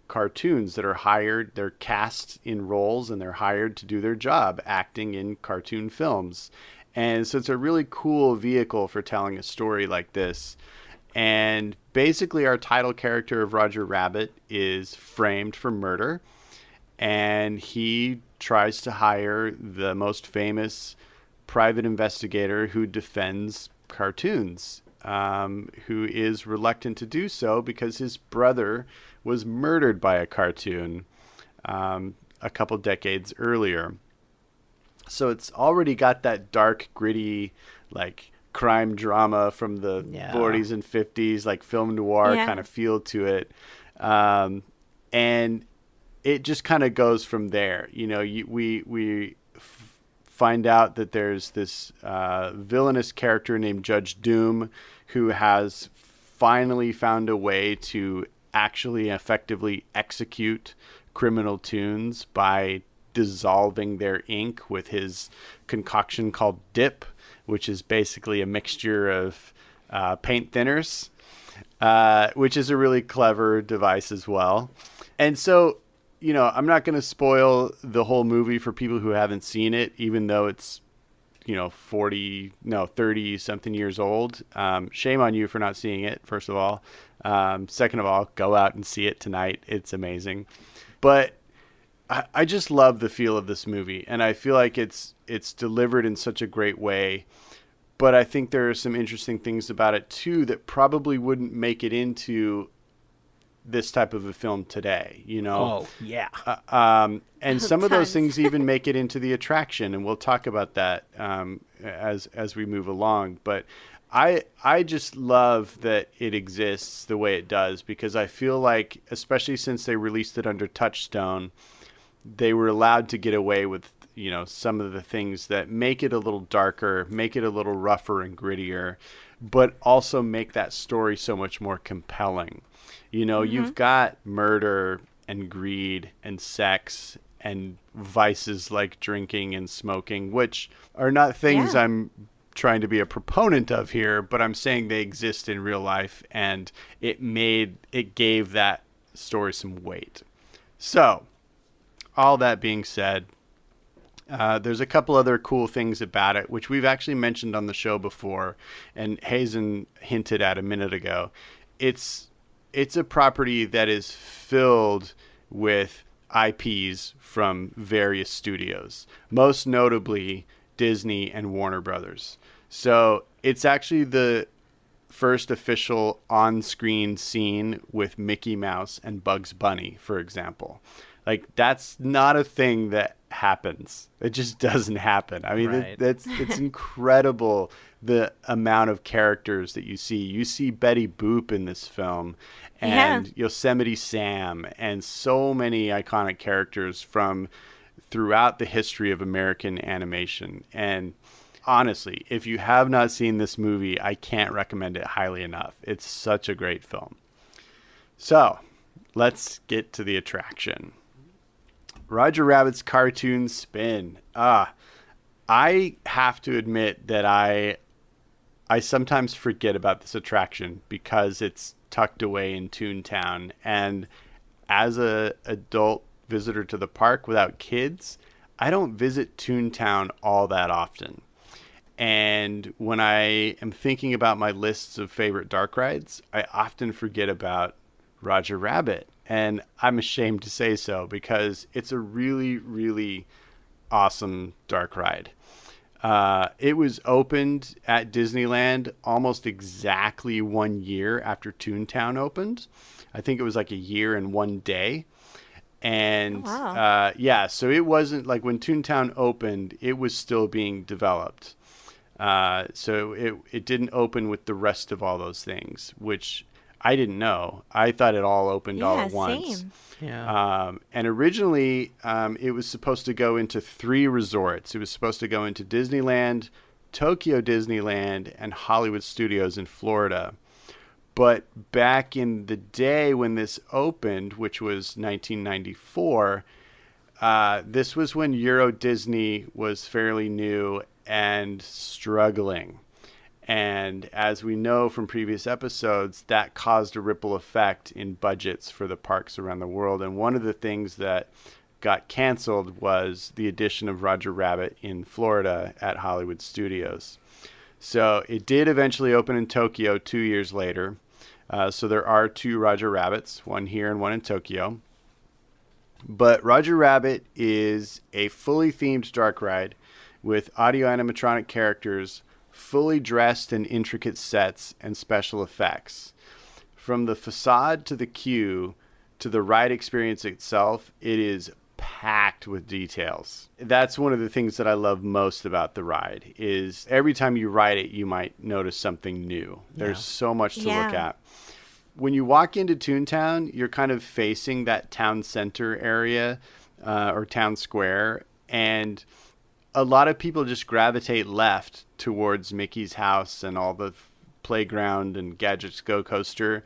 cartoons that are hired, they're cast in roles, and they're hired to do their job acting in cartoon films. And so it's a really cool vehicle for telling a story like this. And basically our title character of Roger Rabbit is framed for murder, and he tries to hire the most famous private investigator who defends cartoons, who is reluctant to do so because his brother was murdered by a cartoon a couple decades earlier. So it's already got that dark, gritty, like, crime drama from the 40s and 50s, like film noir kind of feel to it. And it just kind of goes from there. We find out that there's this villainous character named Judge Doom who has finally found a way to actually effectively execute criminal toons by dissolving their ink with his concoction called dip, which is basically a mixture of paint thinners, which is a really clever device as well. And so, I'm not going to spoil the whole movie for people who haven't seen it, even though it's 30 something years old. Shame on you for not seeing it, first of all. Second of all, go out and see it tonight. It's amazing. But I just love the feel of this movie, and I feel like it's delivered in such a great way. But I think there are some interesting things about it too that probably wouldn't make it into this type of a film today, Oh, yeah. And some of those things even make it into the attraction, and we'll talk about that as we move along. But I just love that it exists the way it does, because I feel like, especially since they released it under Touchstone, they were allowed to get away with some of the things that make it a little darker, make it a little rougher and grittier, but also make that story so much more compelling. You've got murder and greed and sex and vices like drinking and smoking, which are not things I'm trying to be a proponent of here, but I'm saying they exist in real life, and it gave that story some weight. So, all that being said, there's a couple other cool things about it, which we've actually mentioned on the show before, and Hazen hinted at a minute ago. It's a property that is filled with IPs from various studios, most notably Disney and Warner Brothers. So it's actually the first official on-screen scene with Mickey Mouse and Bugs Bunny, for example. Like, that's not a thing that happens. It just doesn't happen. I mean, Right. it's incredible the amount of characters that you see. You see Betty Boop in this film, and Yosemite Sam, and so many iconic characters from throughout the history of American animation. And honestly, if you have not seen this movie, I can't recommend it highly enough. It's such a great film. So, let's get to the attraction. Roger Rabbit's Cartoon Spin. I have to admit that I sometimes forget about this attraction because it's tucked away in Toontown. And as a adult visitor to the park without kids, I don't visit Toontown all that often. And when I am thinking about my lists of favorite dark rides, I often forget about Roger Rabbit. And I'm ashamed to say so, because it's a really, really awesome dark ride. It was opened at Disneyland almost exactly 1 year after Toontown opened. I think it was like a year and 1 day. And so it wasn't like when Toontown opened, it was still being developed. So it didn't open with the rest of all those things, which I didn't know. I thought it all opened all at once. Same. Yeah. And originally, it was supposed to go into 3 resorts. It was supposed to go into Disneyland, Tokyo Disneyland, and Hollywood Studios in Florida. But back in the day when this opened, which was 1994, this was when Euro Disney was fairly new and struggling. And as we know from previous episodes, that caused a ripple effect in budgets for the parks around the world. And one of the things that got canceled was the addition of Roger Rabbit in Florida at Hollywood Studios. So it did eventually open in Tokyo 2 years later. So there are 2 Roger Rabbits, one here and one in Tokyo. But Roger Rabbit is a fully themed dark ride with audio animatronic characters, fully dressed in intricate sets and special effects. From the facade to the queue to the ride experience itself, it is packed with details. That's one of the things that I love most about the ride, is every time you ride it, you might notice something new. There's so much to look at. When you walk into Toontown, you're kind of facing that town center area or town square, and a lot of people just gravitate left towards Mickey's house and all the playground and Gadget's Go Coaster,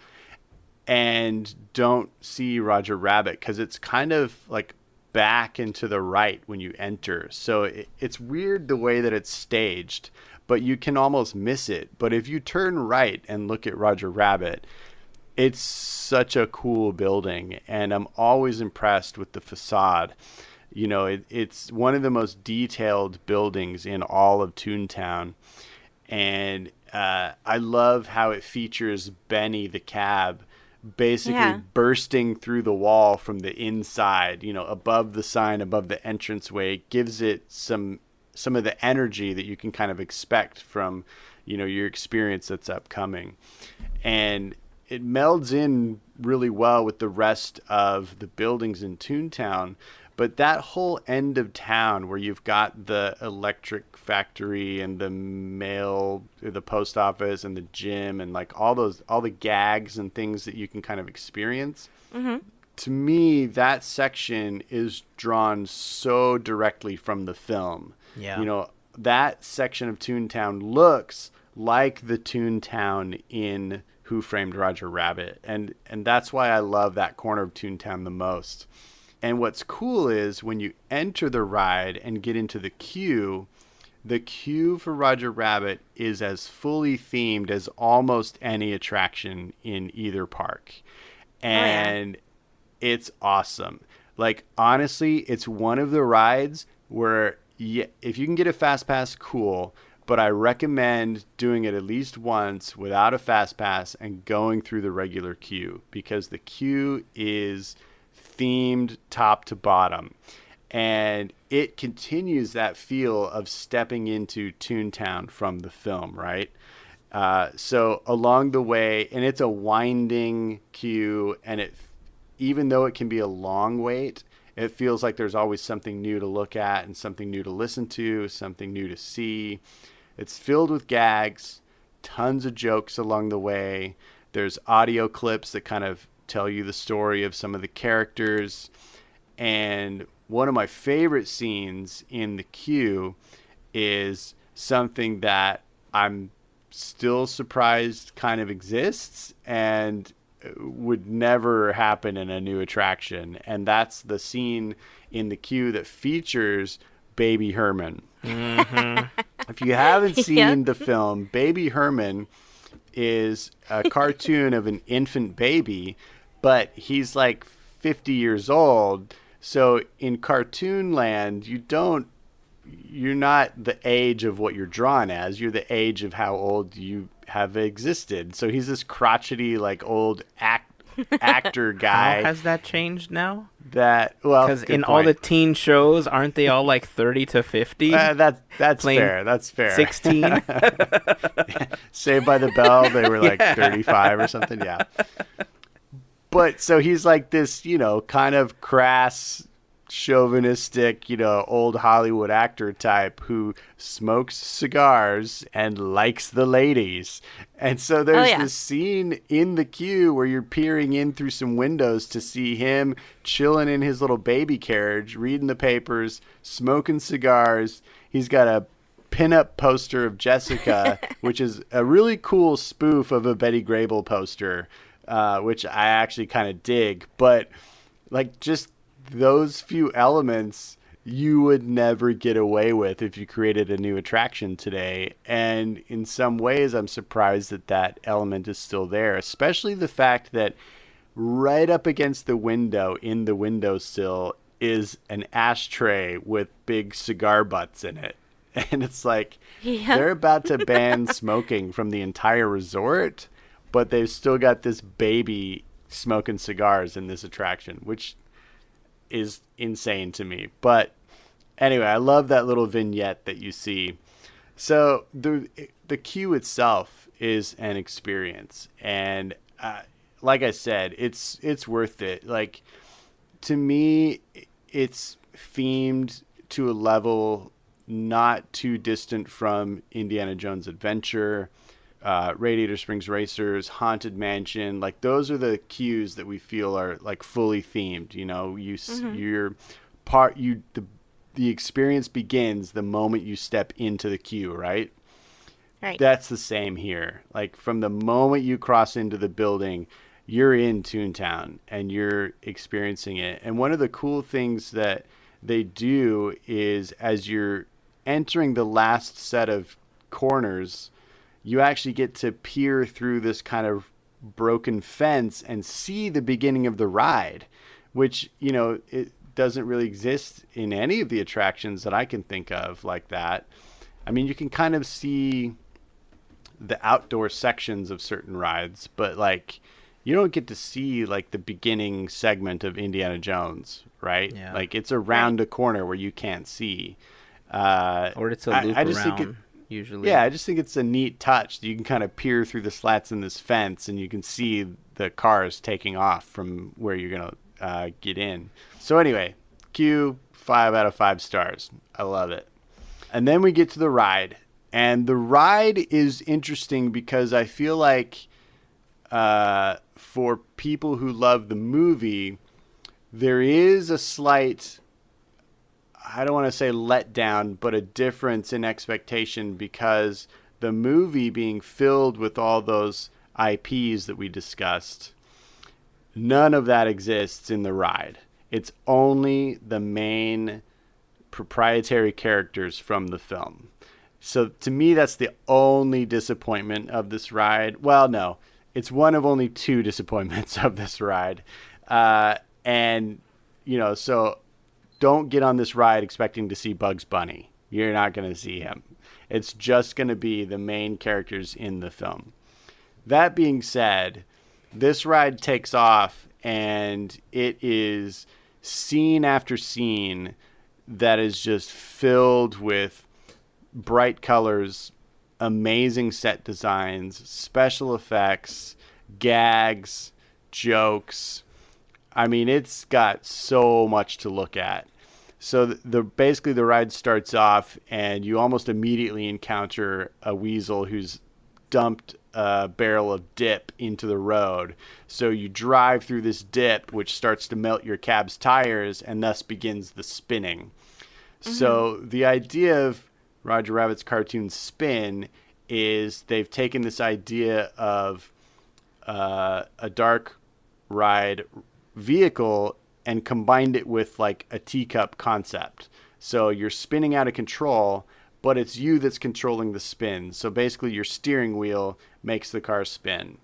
and don't see Roger Rabbit because it's kind of like back and to the right when you enter. So it's weird the way that it's staged, but you can almost miss it. But if you turn right and look at Roger Rabbit, it's such a cool building, and I'm always impressed with the facade. You know, it's one of the most detailed buildings in all of Toontown. And I love how it features Benny the cab basically bursting through the wall from the inside, you know, above the sign, above the entranceway. It gives it some of the energy that you can kind of expect from, you know, your experience that's upcoming. And it melds in really well with the rest of the buildings in Toontown. But that whole end of town where you've got the electric factory and the post office and the gym and like all the gags and things that you can kind of experience. Mm-hmm. To me, that section is drawn so directly from the film. Yeah. You know, that section of Toontown looks like the Toontown in Who Framed Roger Rabbit. And that's why I love that corner of Toontown the most. And what's cool is when you enter the ride and get into the queue for Roger Rabbit is as fully themed as almost any attraction in either park. And it's awesome. Like, honestly, it's one of the rides where if you can get a Fast Pass, cool. But I recommend doing it at least once without a Fast Pass and going through the regular queue, because the queue is themed top to bottom, and it continues that feel of stepping into Toontown from the film, right? So along the way, and it's a winding queue, and even though it can be a long wait, it feels like there's always something new to look at and something new to listen to, something new to see. It's filled with gags, tons of jokes along the way. There's audio clips that kind of tell you the story of some of the characters. And one of my favorite scenes in the queue is something that I'm still surprised kind of exists and would never happen in a new attraction. And that's the scene in the queue that features Baby Herman. Mm-hmm. If you haven't seen the film, Baby Herman is a cartoon of an infant baby, but he's like 50 years old. So in cartoon land, you're not the age of what you're drawn as. You're the age of how old you have existed. So he's this crotchety, like old actor guy. How has that changed now? Because in all the teen shows, aren't they all like 30 to 50? That's fair. That's fair. 16. Saved by the Bell, they were like 35 or something. Yeah. But so he's like this, you know, kind of crass, chauvinistic, you know, old Hollywood actor type who smokes cigars and likes the ladies. And so there's this scene in the queue where you're peering in through some windows to see him chilling in his little baby carriage, reading the papers, smoking cigars. He's got a pinup poster of Jessica, which is a really cool spoof of a Betty Grable poster, which I actually kind of dig. But like just those few elements you would never get away with if you created a new attraction today. And in some ways, I'm surprised that element is still there, especially the fact that right up against the window, in the windowsill, is an ashtray with big cigar butts in it. And it's like they're about to ban smoking from the entire resort, but they've still got this baby smoking cigars in this attraction, which is insane to me. But anyway, I love that little vignette that you see. So the queue itself is an experience, and like I said, it's worth it. Like, to me, it's themed to a level not too distant from Indiana Jones Adventure, Radiator Springs Racers, Haunted Mansion. Like, those are the queues that we feel are like fully themed. You know, the the experience begins the moment you step into the queue, right? Right. That's the same here. Like from the moment you cross into the building, you're in Toontown and you're experiencing it. And one of the cool things that they do is as you're entering the last set of corners, you actually get to peer through this kind of broken fence and see the beginning of the ride, which, you know, it doesn't really exist in any of the attractions that I can think of like that. I mean, you can kind of see the outdoor sections of certain rides, but like you don't get to see like the beginning segment of Indiana Jones, right? Yeah. Like it's around a corner where you can't see. Or it's a loop I just around, think it, usually. yeah, I just think it's a neat touch. You can kind of peer through the slats in this fence and you can see the cars taking off from where you're going to get in. So anyway, Q, 5 out of 5 stars. I love it. And then we get to the ride. And the ride is interesting because I feel like for people who love the movie, there is a slight, I don't want to say letdown, but a difference in expectation because the movie being filled with all those IPs that we discussed, none of that exists in the ride. It's only the main proprietary characters from the film. So to me, that's the only disappointment of this ride. Well, no, it's one of only 2 disappointments of this ride. And, you know, so don't get on this ride expecting to see Bugs Bunny. You're not going to see him. It's just going to be the main characters in the film. That being said, this ride takes off and it is scene after scene that is just filled with bright colors, amazing set designs, special effects, gags, jokes. I mean, it's got so much to look at. So basically the ride starts off and you almost immediately encounter a weasel who's dumped a barrel of dip into the road. So you drive through this dip, which starts to melt your cab's tires and thus begins the spinning. Mm-hmm. So the idea of Roger Rabbit's cartoon Spin is they've taken this idea of a dark ride vehicle and combined it with like a teacup concept. So you're spinning out of control, but it's you that's controlling the spin. So basically your steering wheel makes the car spin,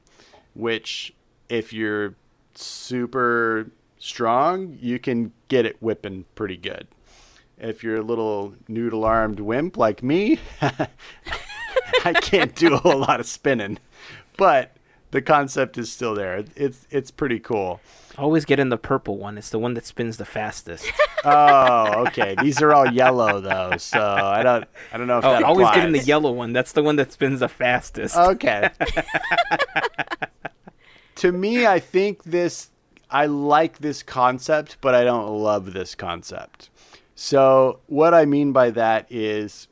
which if you're super strong, you can get it whipping pretty good. If you're a little noodle-armed wimp like me, I can't do a whole lot of spinning. But the concept is still there. It's pretty cool. Always get in the purple one. It's the one that spins the fastest. Oh, okay. These are all yellow though, so I don't know if that always applies. get in the yellow one. That's the one that spins the fastest. Okay. To me, I think I like this concept, but I don't love this concept. So what I mean by that is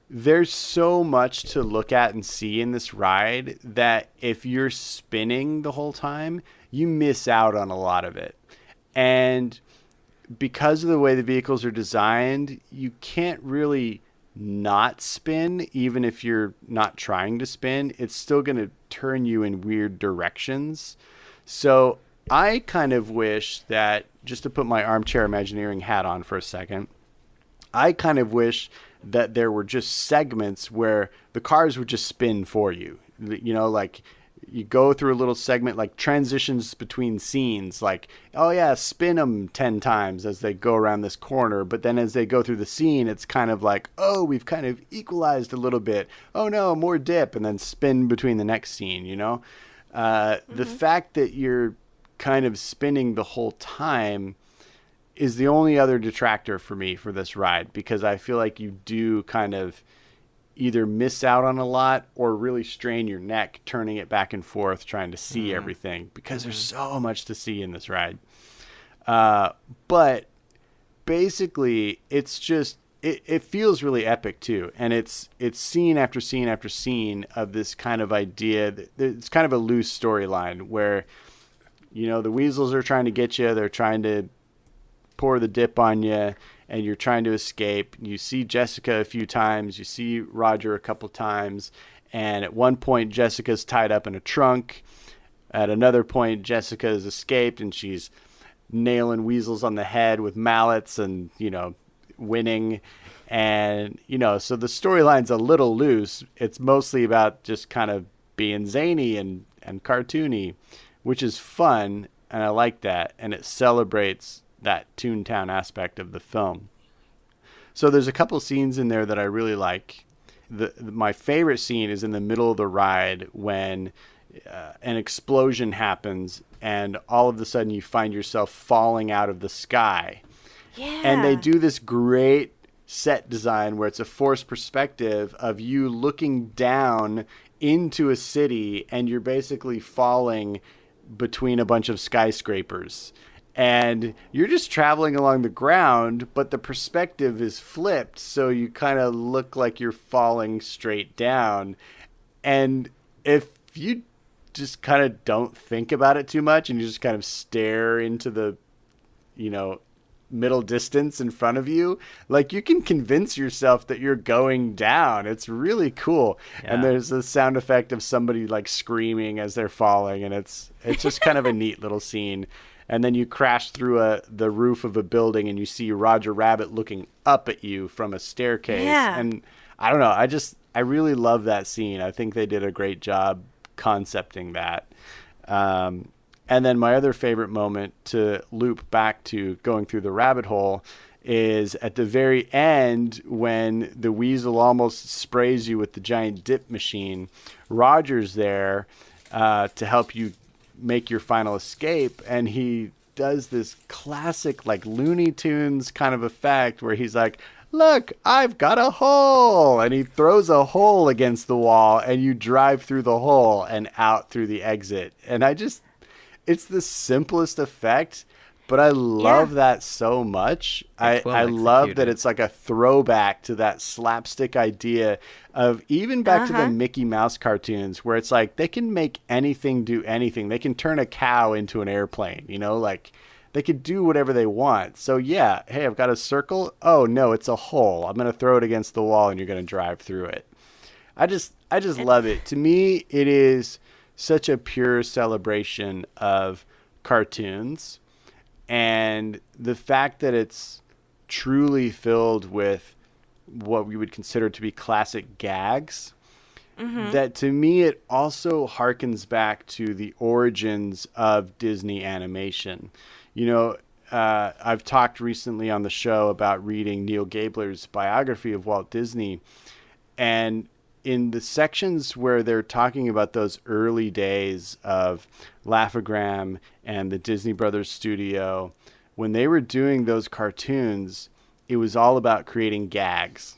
there's so much to look at and see in this ride that if you're spinning the whole time, you miss out on a lot of it. And because of the way the vehicles are designed, you can't really not spin, even if you're not trying to spin. It's still going to turn you in weird directions. So I kind of wish that, just to put my armchair Imagineering hat on for a second, I kind of wish that there were just segments where the cars would just spin for you. You know, like you go through a little segment, like transitions between scenes, like, oh yeah, spin them 10 times as they go around this corner. But then as they go through the scene, it's kind of like, oh, we've kind of equalized a little bit. Oh no, more dip, and then spin between the next scene, you know? The fact that you're kind of spinning the whole time is the only other detractor for me for this ride, because I feel like you do kind of either miss out on a lot or really strain your neck turning it back and forth trying to see everything, because there's so much to see in this ride. But basically it's just it feels really epic too, and it's scene after scene after scene of this kind of idea that it's kind of a loose storyline where, you know, the weasels are trying to get you, they're trying to pour the dip on you, and you're trying to escape. You see Jessica a few times, you see Roger a couple times, and at one point Jessica's tied up in a trunk. At another point, Jessica has escaped and she's nailing weasels on the head with mallets and, winning. And, so the storyline's a little loose. It's mostly about just kind of being zany and cartoony, which is fun. And I like that. And it celebrates that Toontown aspect of the film. So there's a couple scenes in there that I really like. My favorite scene is in the middle of the ride when an explosion happens and all of a sudden you find yourself falling out of the sky. Yeah. And they do this great set design where it's a forced perspective of you looking down into a city and you're basically falling between a bunch of skyscrapers. And you're just traveling along the ground, but the perspective is flipped, so you kind of look like you're falling straight down. And if you just kind of don't think about it too much and you just kind of stare into the, middle distance in front of you, like you can convince yourself that you're going down. It's really cool. Yeah. And there's a sound effect of somebody like screaming as they're falling, and it's just kind of a neat little scene. And then you crash through the roof of a building and you see Roger Rabbit looking up at you from a staircase. Yeah. And I don't know, I really love that scene. I think they did a great job concepting that. And then my other favorite moment, to loop back to going through the rabbit hole, is at the very end when the weasel almost sprays you with the giant dip machine. Roger's there to help you make your final escape, and he does this classic like Looney Tunes kind of effect where he's like, look, I've got a hole, and he throws a hole against the wall and you drive through the hole and out through the exit. And it's the simplest effect, but I love that so much. I love that it's like a throwback to that slapstick idea of even back to the Mickey Mouse cartoons, where it's like they can make anything do anything. They can turn a cow into an airplane, like they could do whatever they want. So yeah, hey, I've got a circle. Oh no, it's a hole. I'm going to throw it against the wall and you're going to drive through it. I just love it. To me, it is such a pure celebration of cartoons, and the fact that it's truly filled with what we would consider to be classic gags, that to me it also harkens back to the origins of Disney animation. I've talked recently on the show about reading Neil Gabler's biography of Walt Disney, and in the sections where they're talking about those early days of Laugh-O-Gram and the Disney Brothers studio, when they were doing those cartoons, it was all about creating gags.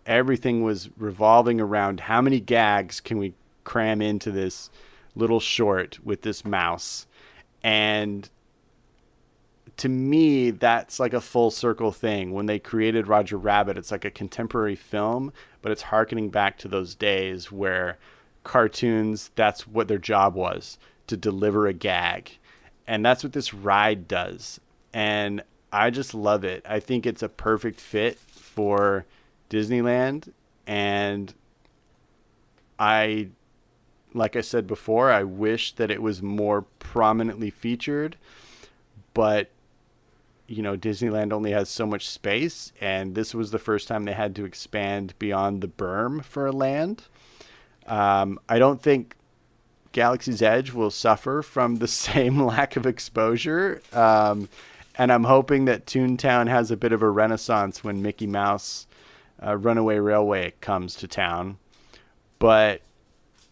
Everything was revolving around how many gags can we cram into this little short with this mouse. And to me, that's like a full circle thing. When they created Roger Rabbit, it's like a contemporary film, but it's harkening back to those days where cartoons, that's what their job was, to deliver a gag. And that's what this ride does. And I just love it. I think it's a perfect fit for Disneyland. And like I said before, I wish that it was more prominently featured, but Disneyland only has so much space, and this was the first time they had to expand beyond the berm for a land. I don't think Galaxy's Edge will suffer from the same lack of exposure, and I'm hoping that Toontown has a bit of a renaissance when Mickey Mouse Runaway Railway comes to town. But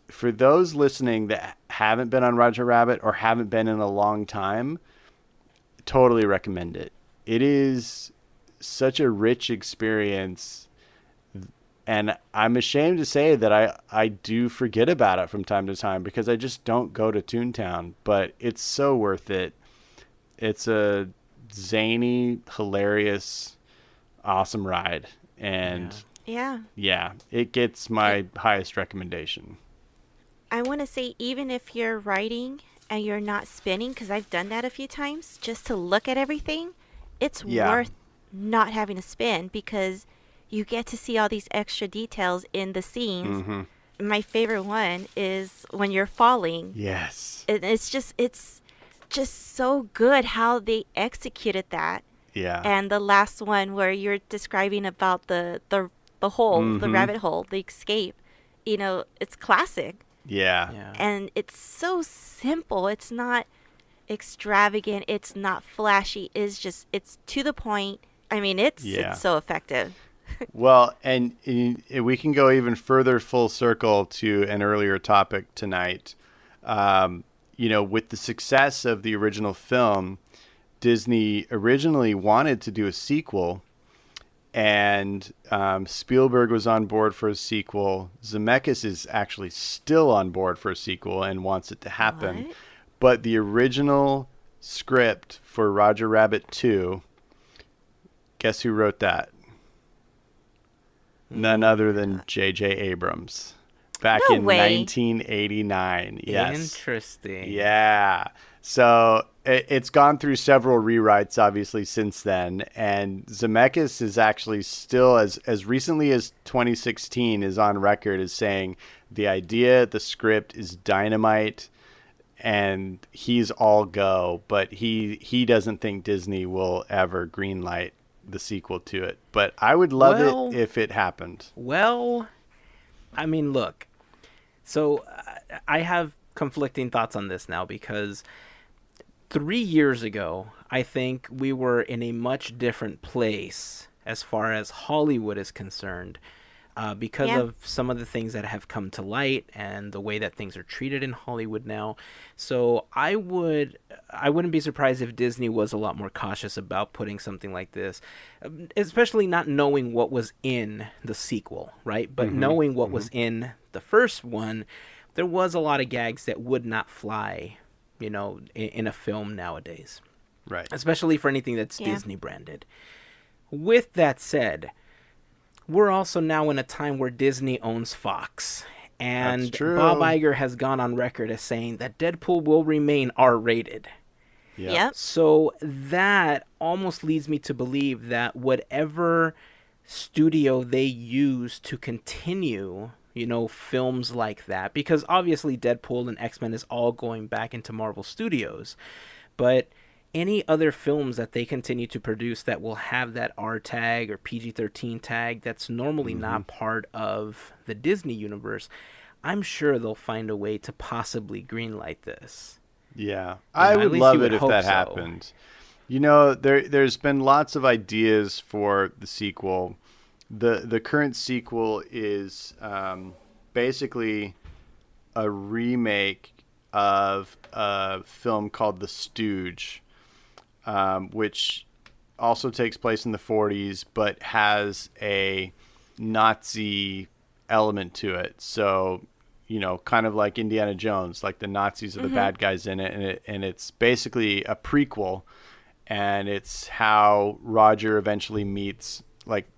for those listening that haven't been on Roger Rabbit or haven't been in a long time, totally recommend it. It is such a rich experience, and I'm ashamed to say that I do forget about it from time to time because I just don't go to Toontown, but it's so worth it. It's a zany, hilarious, awesome ride, and yeah, it gets my highest recommendation. I want to say, even if you're riding and you're not spinning, because I've done that a few times, just to look at everything, it's worth not having to spin because you get to see all these extra details in the scenes. Mm-hmm. My favorite one is when you're falling. Yes. And it's just so good how they executed that. Yeah. And the last one where you're describing about the hole, the rabbit hole, the escape, you know, it's classic. Yeah. And it's so simple. It's not extravagant. It's not flashy. It's to the point. I mean, it's so effective. Well, and we can go even further full circle to an earlier topic tonight. You know, with the success of the original film, Disney originally wanted to do a sequel, and Spielberg was on board for a sequel. Zemeckis is actually still on board for a sequel and wants it to happen. What? But the original script for Roger Rabbit 2, guess who wrote that? None other than J.J. Abrams. Back No in way. 1989. Yes. Interesting. Yeah. So it's gone through several rewrites, obviously, since then. And Zemeckis is actually still, as recently as 2016, is on record as saying the idea, the script is dynamite, and he's all go. But he doesn't think Disney will ever greenlight the sequel to it. But I would love it if it happened. Well, I mean, look. So I have conflicting thoughts on this now because 3 years ago, I think we were in a much different place as far as Hollywood is concerned because of some of the things that have come to light and the way that things are treated in Hollywood now. So I wouldn't be surprised if Disney was a lot more cautious about putting something like this, especially not knowing what was in the sequel, right? But knowing what was in the first one, there was a lot of gags that would not fly, you know, in a film nowadays. Right. Especially for anything that's Disney branded. With that said, we're also now in a time where Disney owns Fox. And That's true. Bob Iger has gone on record as saying that Deadpool will remain R-rated. Yep. So that almost leads me to believe that whatever studio they use to continue, you know, films like that, because obviously Deadpool and X-Men is all going back into Marvel Studios, but any other films that they continue to produce that will have that R tag or PG-13 tag that's normally not part of the Disney universe, I'm sure they'll find a way to possibly greenlight this. Yeah, I would love it if that happened. You know, there's been lots of ideas for the sequel. The current sequel is basically a remake of a film called The Stooge, which also takes place in the 40s, but has a Nazi element to it. So, you know, kind of like Indiana Jones, like the Nazis are the bad guys in it, and it's basically a prequel, and it's how Roger eventually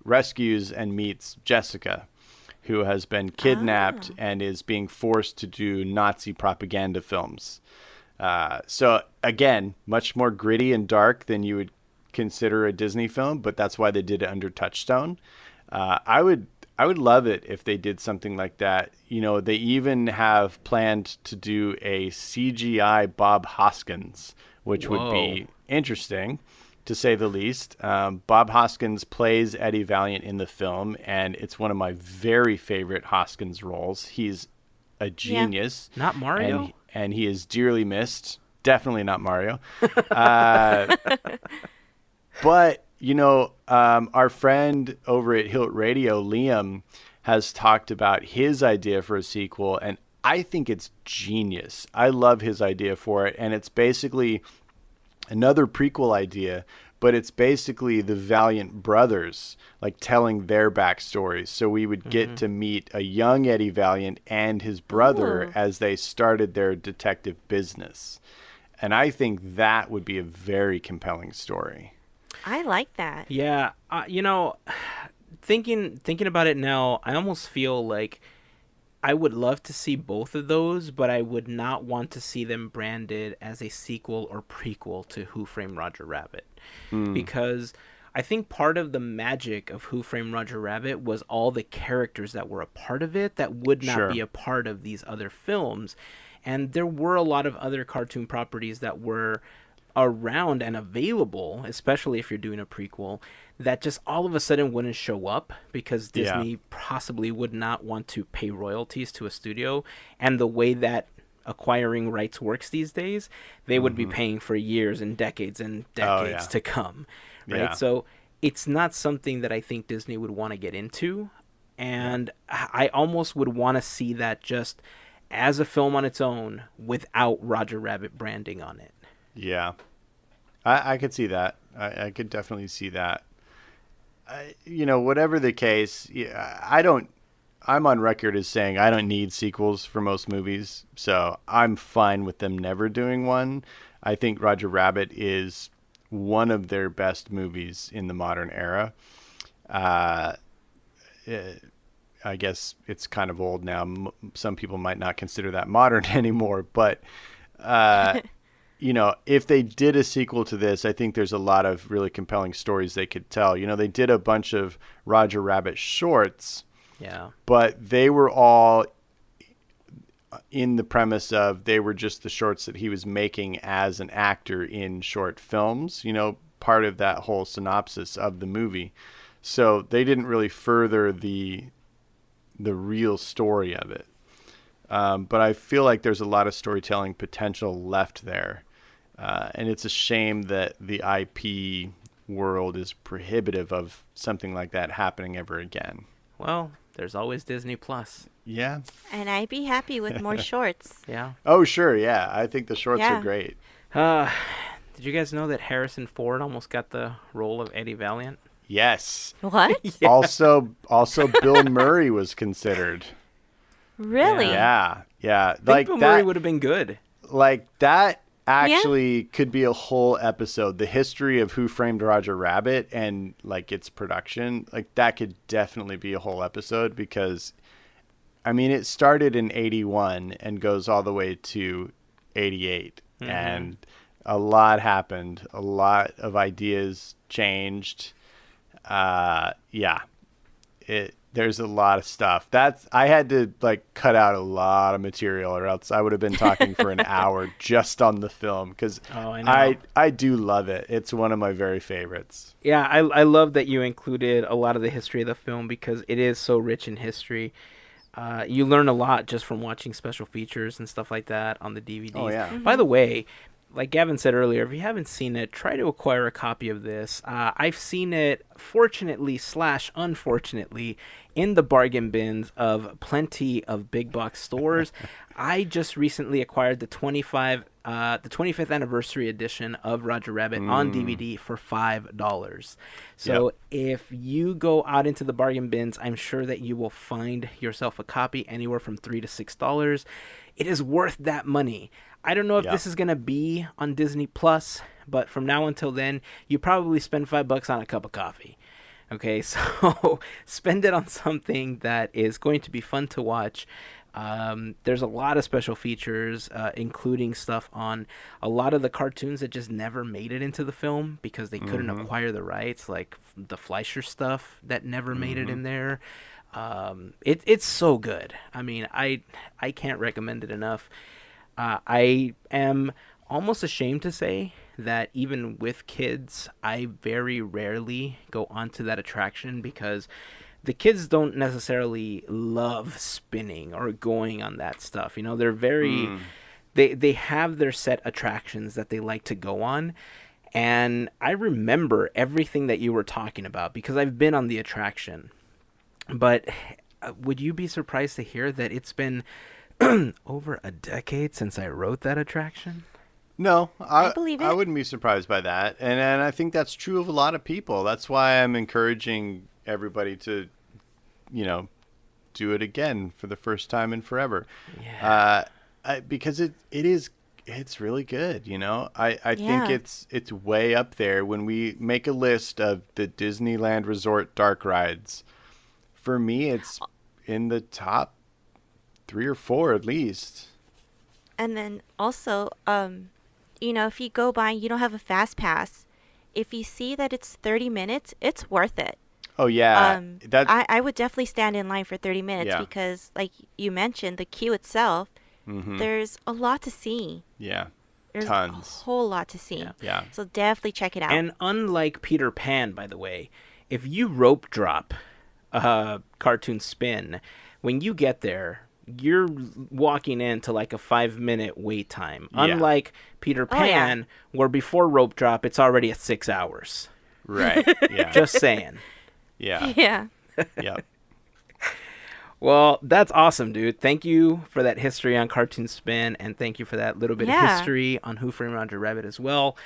rescues and meets Jessica, who has been kidnapped and is being forced to do Nazi propaganda films. So again, much more gritty and dark than you would consider a Disney film, but that's why they did it under Touchstone. I would love it if they did something like that. You know, they even have planned to do a CGI Bob Hoskins, which would be interesting, to say the least. Bob Hoskins plays Eddie Valiant in the film, and it's one of my very favorite Hoskins roles. He's a genius. Not Mario? And he is dearly missed. Definitely not Mario. But, you know, our friend over at Hilt Radio, Liam, has talked about his idea for a sequel, and I think it's genius. I love his idea for it, and it's basically another prequel idea, but it's basically the Valiant brothers, like telling their backstories. So we would get to meet a young Eddie Valiant and his brother as they started their detective business. And I think that would be a very compelling story. I like that. Yeah, you know, thinking about it now, I almost feel like I would love to see both of those, but I would not want to see them branded as a sequel or prequel to Who Framed Roger Rabbit. Because I think part of the magic of Who Framed Roger Rabbit was all the characters that were a part of it that would not Sure. be a part of these other films. And there were a lot of other cartoon properties that were around and available, especially if you're doing a prequel, that just all of a sudden wouldn't show up because Yeah. Disney possibly would not want to pay royalties to a studio. And the way that acquiring rights works these days, they would be paying for years and decades yeah. to come, right? Yeah. So it's not something that I think Disney would want to get into, and I almost would want to see that just as a film on its own without Roger Rabbit branding on it. Yeah. I could see that. I could definitely see that. Whatever the case, I'm on record as saying I don't need sequels for most movies, so I'm fine with them never doing one. I think Roger Rabbit is one of their best movies in the modern era. I guess it's kind of old now. Some people might not consider that modern anymore, but if they did a sequel to this, I think there's a lot of really compelling stories they could tell. They did a bunch of Roger Rabbit shorts. Yeah. But they were all in the premise of they were just the shorts that he was making as an actor in short films, part of that whole synopsis of the movie. So they didn't really further the real story of it. But I feel like there's a lot of storytelling potential left there. And it's a shame that the IP world is prohibitive of something like that happening ever again. Well, there's always Disney Plus. Yeah. And I'd be happy with more shorts. Yeah. Oh, sure. Yeah. I think the shorts are great. Did you guys know that Harrison Ford almost got the role of Eddie Valiant? Yes. What? Yeah. Also Bill Murray was considered. Really? Yeah. Yeah. I think Bill Murray would have been good. Like that actually could be a whole episode. The history of Who Framed Roger Rabbit and like its production, like that could definitely be a whole episode because it started in 81 and goes all the way to 88 and a lot happened. A lot of ideas changed. There's a lot of stuff. I had to cut out a lot of material or else I would have been talking for an hour just on the film because I do love it. It's one of my very favorites. Yeah, I love that you included a lot of the history of the film because it is so rich in history. You learn a lot just from watching special features and stuff like that on the DVDs. Oh, yeah. By the way, like Gavin said earlier, if you haven't seen it, try to acquire a copy of this. I've seen it, fortunately/unfortunately, in the bargain bins of plenty of big box stores. I just recently acquired the 25th anniversary edition of Roger Rabbit on DVD for $5. So if you go out into the bargain bins, I'm sure that you will find yourself a copy anywhere from $3 to $6. It is worth that money. I don't know if this is going to be on Disney Plus, but from now until then, you probably spend $5 on a cup of coffee. Okay, so spend it on something that is going to be fun to watch. There's a lot of special features, including stuff on a lot of the cartoons that just never made it into the film because they couldn't acquire the rights, like the Fleischer stuff that never made it in there. It's so good. I can't recommend it enough. I am almost ashamed to say that even with kids, I very rarely go onto that attraction because the kids don't necessarily love spinning or going on that stuff. They're very, they have their set attractions that they like to go on. And I remember everything that you were talking about because I've been on the attraction. But would you be surprised to hear that it's been over a decade since I wrote that attraction? No, I believe it. I wouldn't be surprised by that. And I think that's true of a lot of people. That's why I'm encouraging everybody to, do it again for the first time in forever. Yeah. Because it's really good. I think it's way up there when we make a list of the Disneyland Resort dark rides. For me, it's in the top 3 or 4 at least. And then also, if you go by, you don't have a fast pass. if you see that it's 30 minutes, it's worth it. Oh yeah, I would definitely stand in line for 30 minutes Yeah. because, like you mentioned, the queue itself, Mhm. there's a lot to see. Yeah, There's a tons. whole lot to see. Yeah. So definitely check it out. And unlike Peter Pan, by the way, if you rope drop a cartoon spin, when you get there, you're walking into like a 5-minute wait time. Yeah. Unlike Peter Oh, yeah. Pan, where before rope drop, it's already at 6 hours. Right. Yeah. Just saying. Yeah. yeah. Yep. Well, that's awesome, dude. Thank you for that history on Cartoon Spin, and thank you for that little bit of Yeah. history on Who Framed Roger Rabbit as well.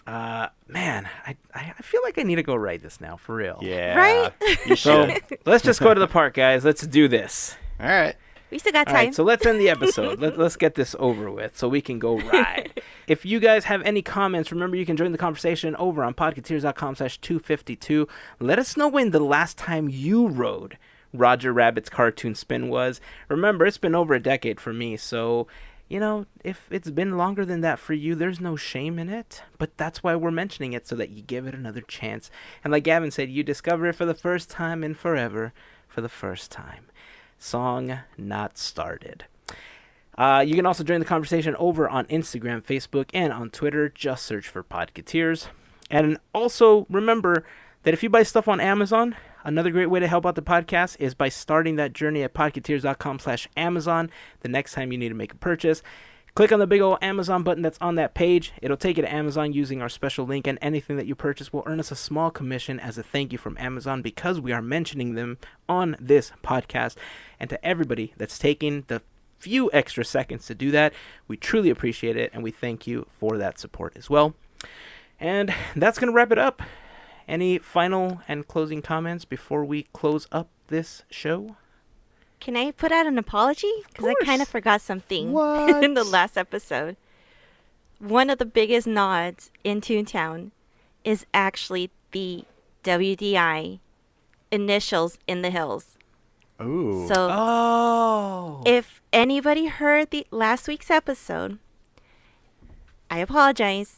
Man, I feel like I need to go write this now, for real. Yeah. Right? You So should. let's just go to the park, guys. Let's do this. All right. We still got All time. right, so let's end the episode. Let's get this over with so we can go ride. If you guys have any comments, remember you can join the conversation over on podketeers.com/252. Let us know when the last time you rode Roger Rabbit's Cartoon Spin was. Remember, it's been over a decade for me, so, you know, if it's been longer than that for you, there's no shame in it. But that's why we're mentioning it, so that you give it another chance. And like Gavin said, you discover it for the first time in forever, for the first time. Song not started. You can also join the conversation over on Instagram, Facebook, and on Twitter. Just search for Podketeers. And also remember that if you buy stuff on Amazon, another great way to help out the podcast is by starting that journey at podketeers.com/Amazon. The next time you need to make a purchase, click on the big old Amazon button that's on that page. It'll take you to Amazon using our special link, and anything that you purchase will earn us a small commission as a thank you from Amazon because we are mentioning them on this podcast. And to everybody that's taking the few extra seconds to do that, we truly appreciate it, and we thank you for that support as well. And that's going to wrap it up. Any final and closing comments before we close up this show? Can I put out an apology? Because I kind of forgot something What? in the last episode. One of the biggest nods in Toontown is actually the WDI initials in the hills. Ooh. So Oh. if anybody heard the last week's episode, I apologize.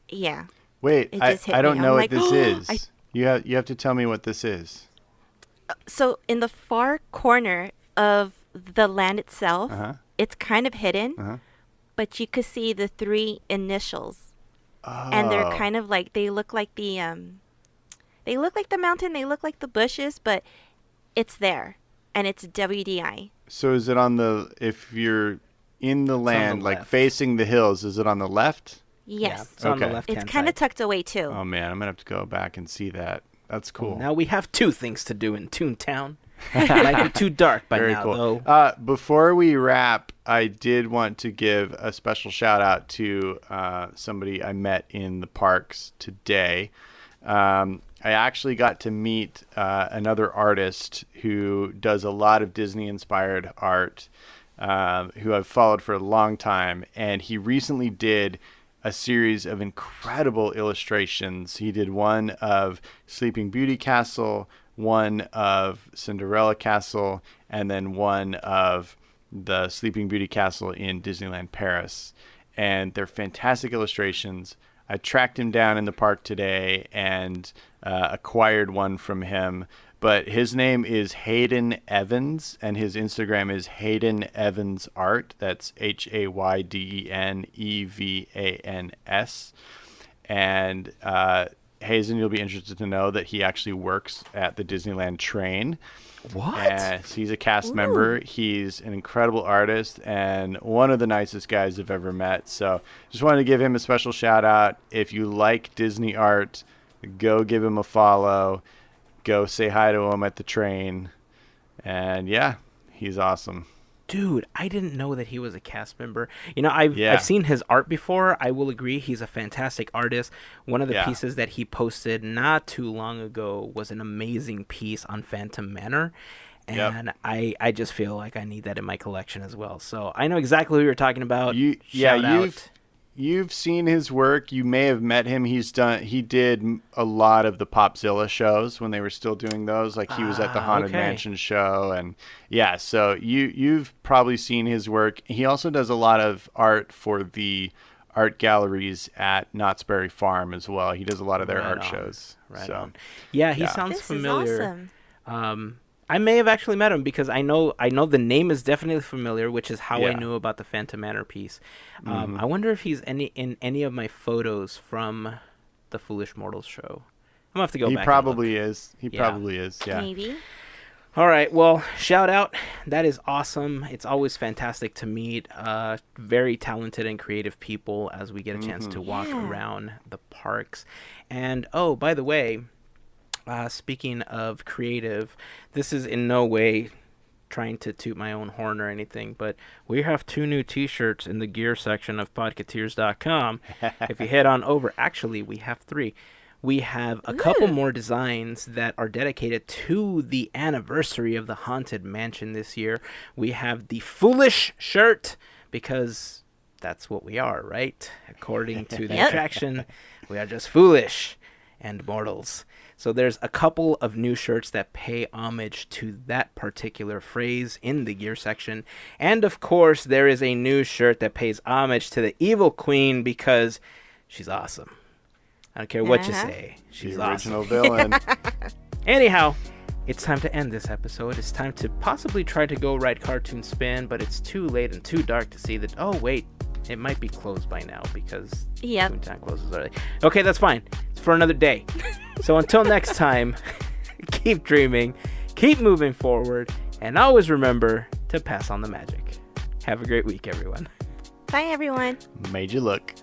Yeah. Wait, it I just hit don't me. know I'm what like, this is. I- You have to tell me what this is. So in the far corner of the land itself, Uh-huh. it's kind of hidden, Uh-huh. but you could see the three initials. And they're kind of like, they look like the mountain, they look like the bushes, but it's there, and it's WDI. So is it on if you're in the land, like left. facing the hills, is it on the left? Yes. It's on the Okay. left-hand It's kind of side. tucked away too. Oh man, I'm gonna have to go back and see that. That's cool. Now we have two things to do in Toontown. Might be too dark by Very now, cool. though. Before we wrap, I did want to give a special shout out to somebody I met in the parks today. I actually got to meet another artist who does a lot of Disney-inspired art, who I've followed for a long time, and he recently did a series of incredible illustrations. He did one of Sleeping Beauty Castle, one of Cinderella Castle, and then one of the Sleeping Beauty Castle in Disneyland Paris. And they're fantastic illustrations. I tracked him down in the park today and acquired one from him. But his name is Hayden Evans, and his Instagram is Hayden Evans Art. That's HaydenEvans. And Hazen, you'll be interested to know that he actually works at the Disneyland train. What? He's a cast member. He's an incredible artist and one of the nicest guys I've ever met. So just wanted to give him a special shout out. If you like Disney art, go give him a follow. Go say hi to him at the train. And yeah, he's awesome. Dude, I didn't know that he was a cast member. You know, I've Yeah. seen his art before. I will agree he's a fantastic artist. One of the Yeah. pieces that he posted not too long ago was an amazing piece on Phantom Manor. Yep. And I just feel like I need that in my collection as well. So I know exactly who you're talking about. You've out. you've seen his work. You may have met him. He did a lot of the Popzilla shows when they were still doing those. Like he was at the Haunted okay. Mansion show, and yeah. So you've probably seen his work. He also does a lot of art for the art galleries at Knott's Berry Farm as well. He does a lot of their art shows. Right so. on. Yeah, he Yeah. sounds This familiar. is awesome. I may have actually met him because I know the name is definitely familiar, which is how I Yeah. knew about the Phantom Manor piece. I wonder if he's in any of my photos from the Foolish Mortals show. I'm gonna have to go He back. probably is. He Yeah. probably is. Yeah. Maybe. All right, well, shout out. That is awesome. It's always fantastic to meet very talented and creative people as we get a chance to walk around the parks. And, oh, by the way, speaking of creative, this is in no way trying to toot my own horn or anything, but we have 2 new t-shirts in the gear section of podketeers.com. If you head on over, actually, we have 3. We have a couple more designs that are dedicated to the anniversary of the Haunted Mansion this year. We have the Foolish shirt, because that's what we are, right? According to the attraction, we are just foolish and mortals. So there's a couple of new shirts that pay homage to that particular phrase in the gear section. And of course, there is a new shirt that pays homage to the Evil Queen because she's awesome. I don't care what you say. She's The awesome. original villain. Anyhow, it's time to end this episode. It's time to possibly try to go ride Cartoon Spin, but it's too late and too dark to see that. Oh, wait. It might be closed by now because Toontown closes early. Okay, that's fine. It's for another day. So until next time, keep dreaming, keep moving forward, and always remember to pass on the magic. Have a great week, everyone. Bye, everyone. Made you look.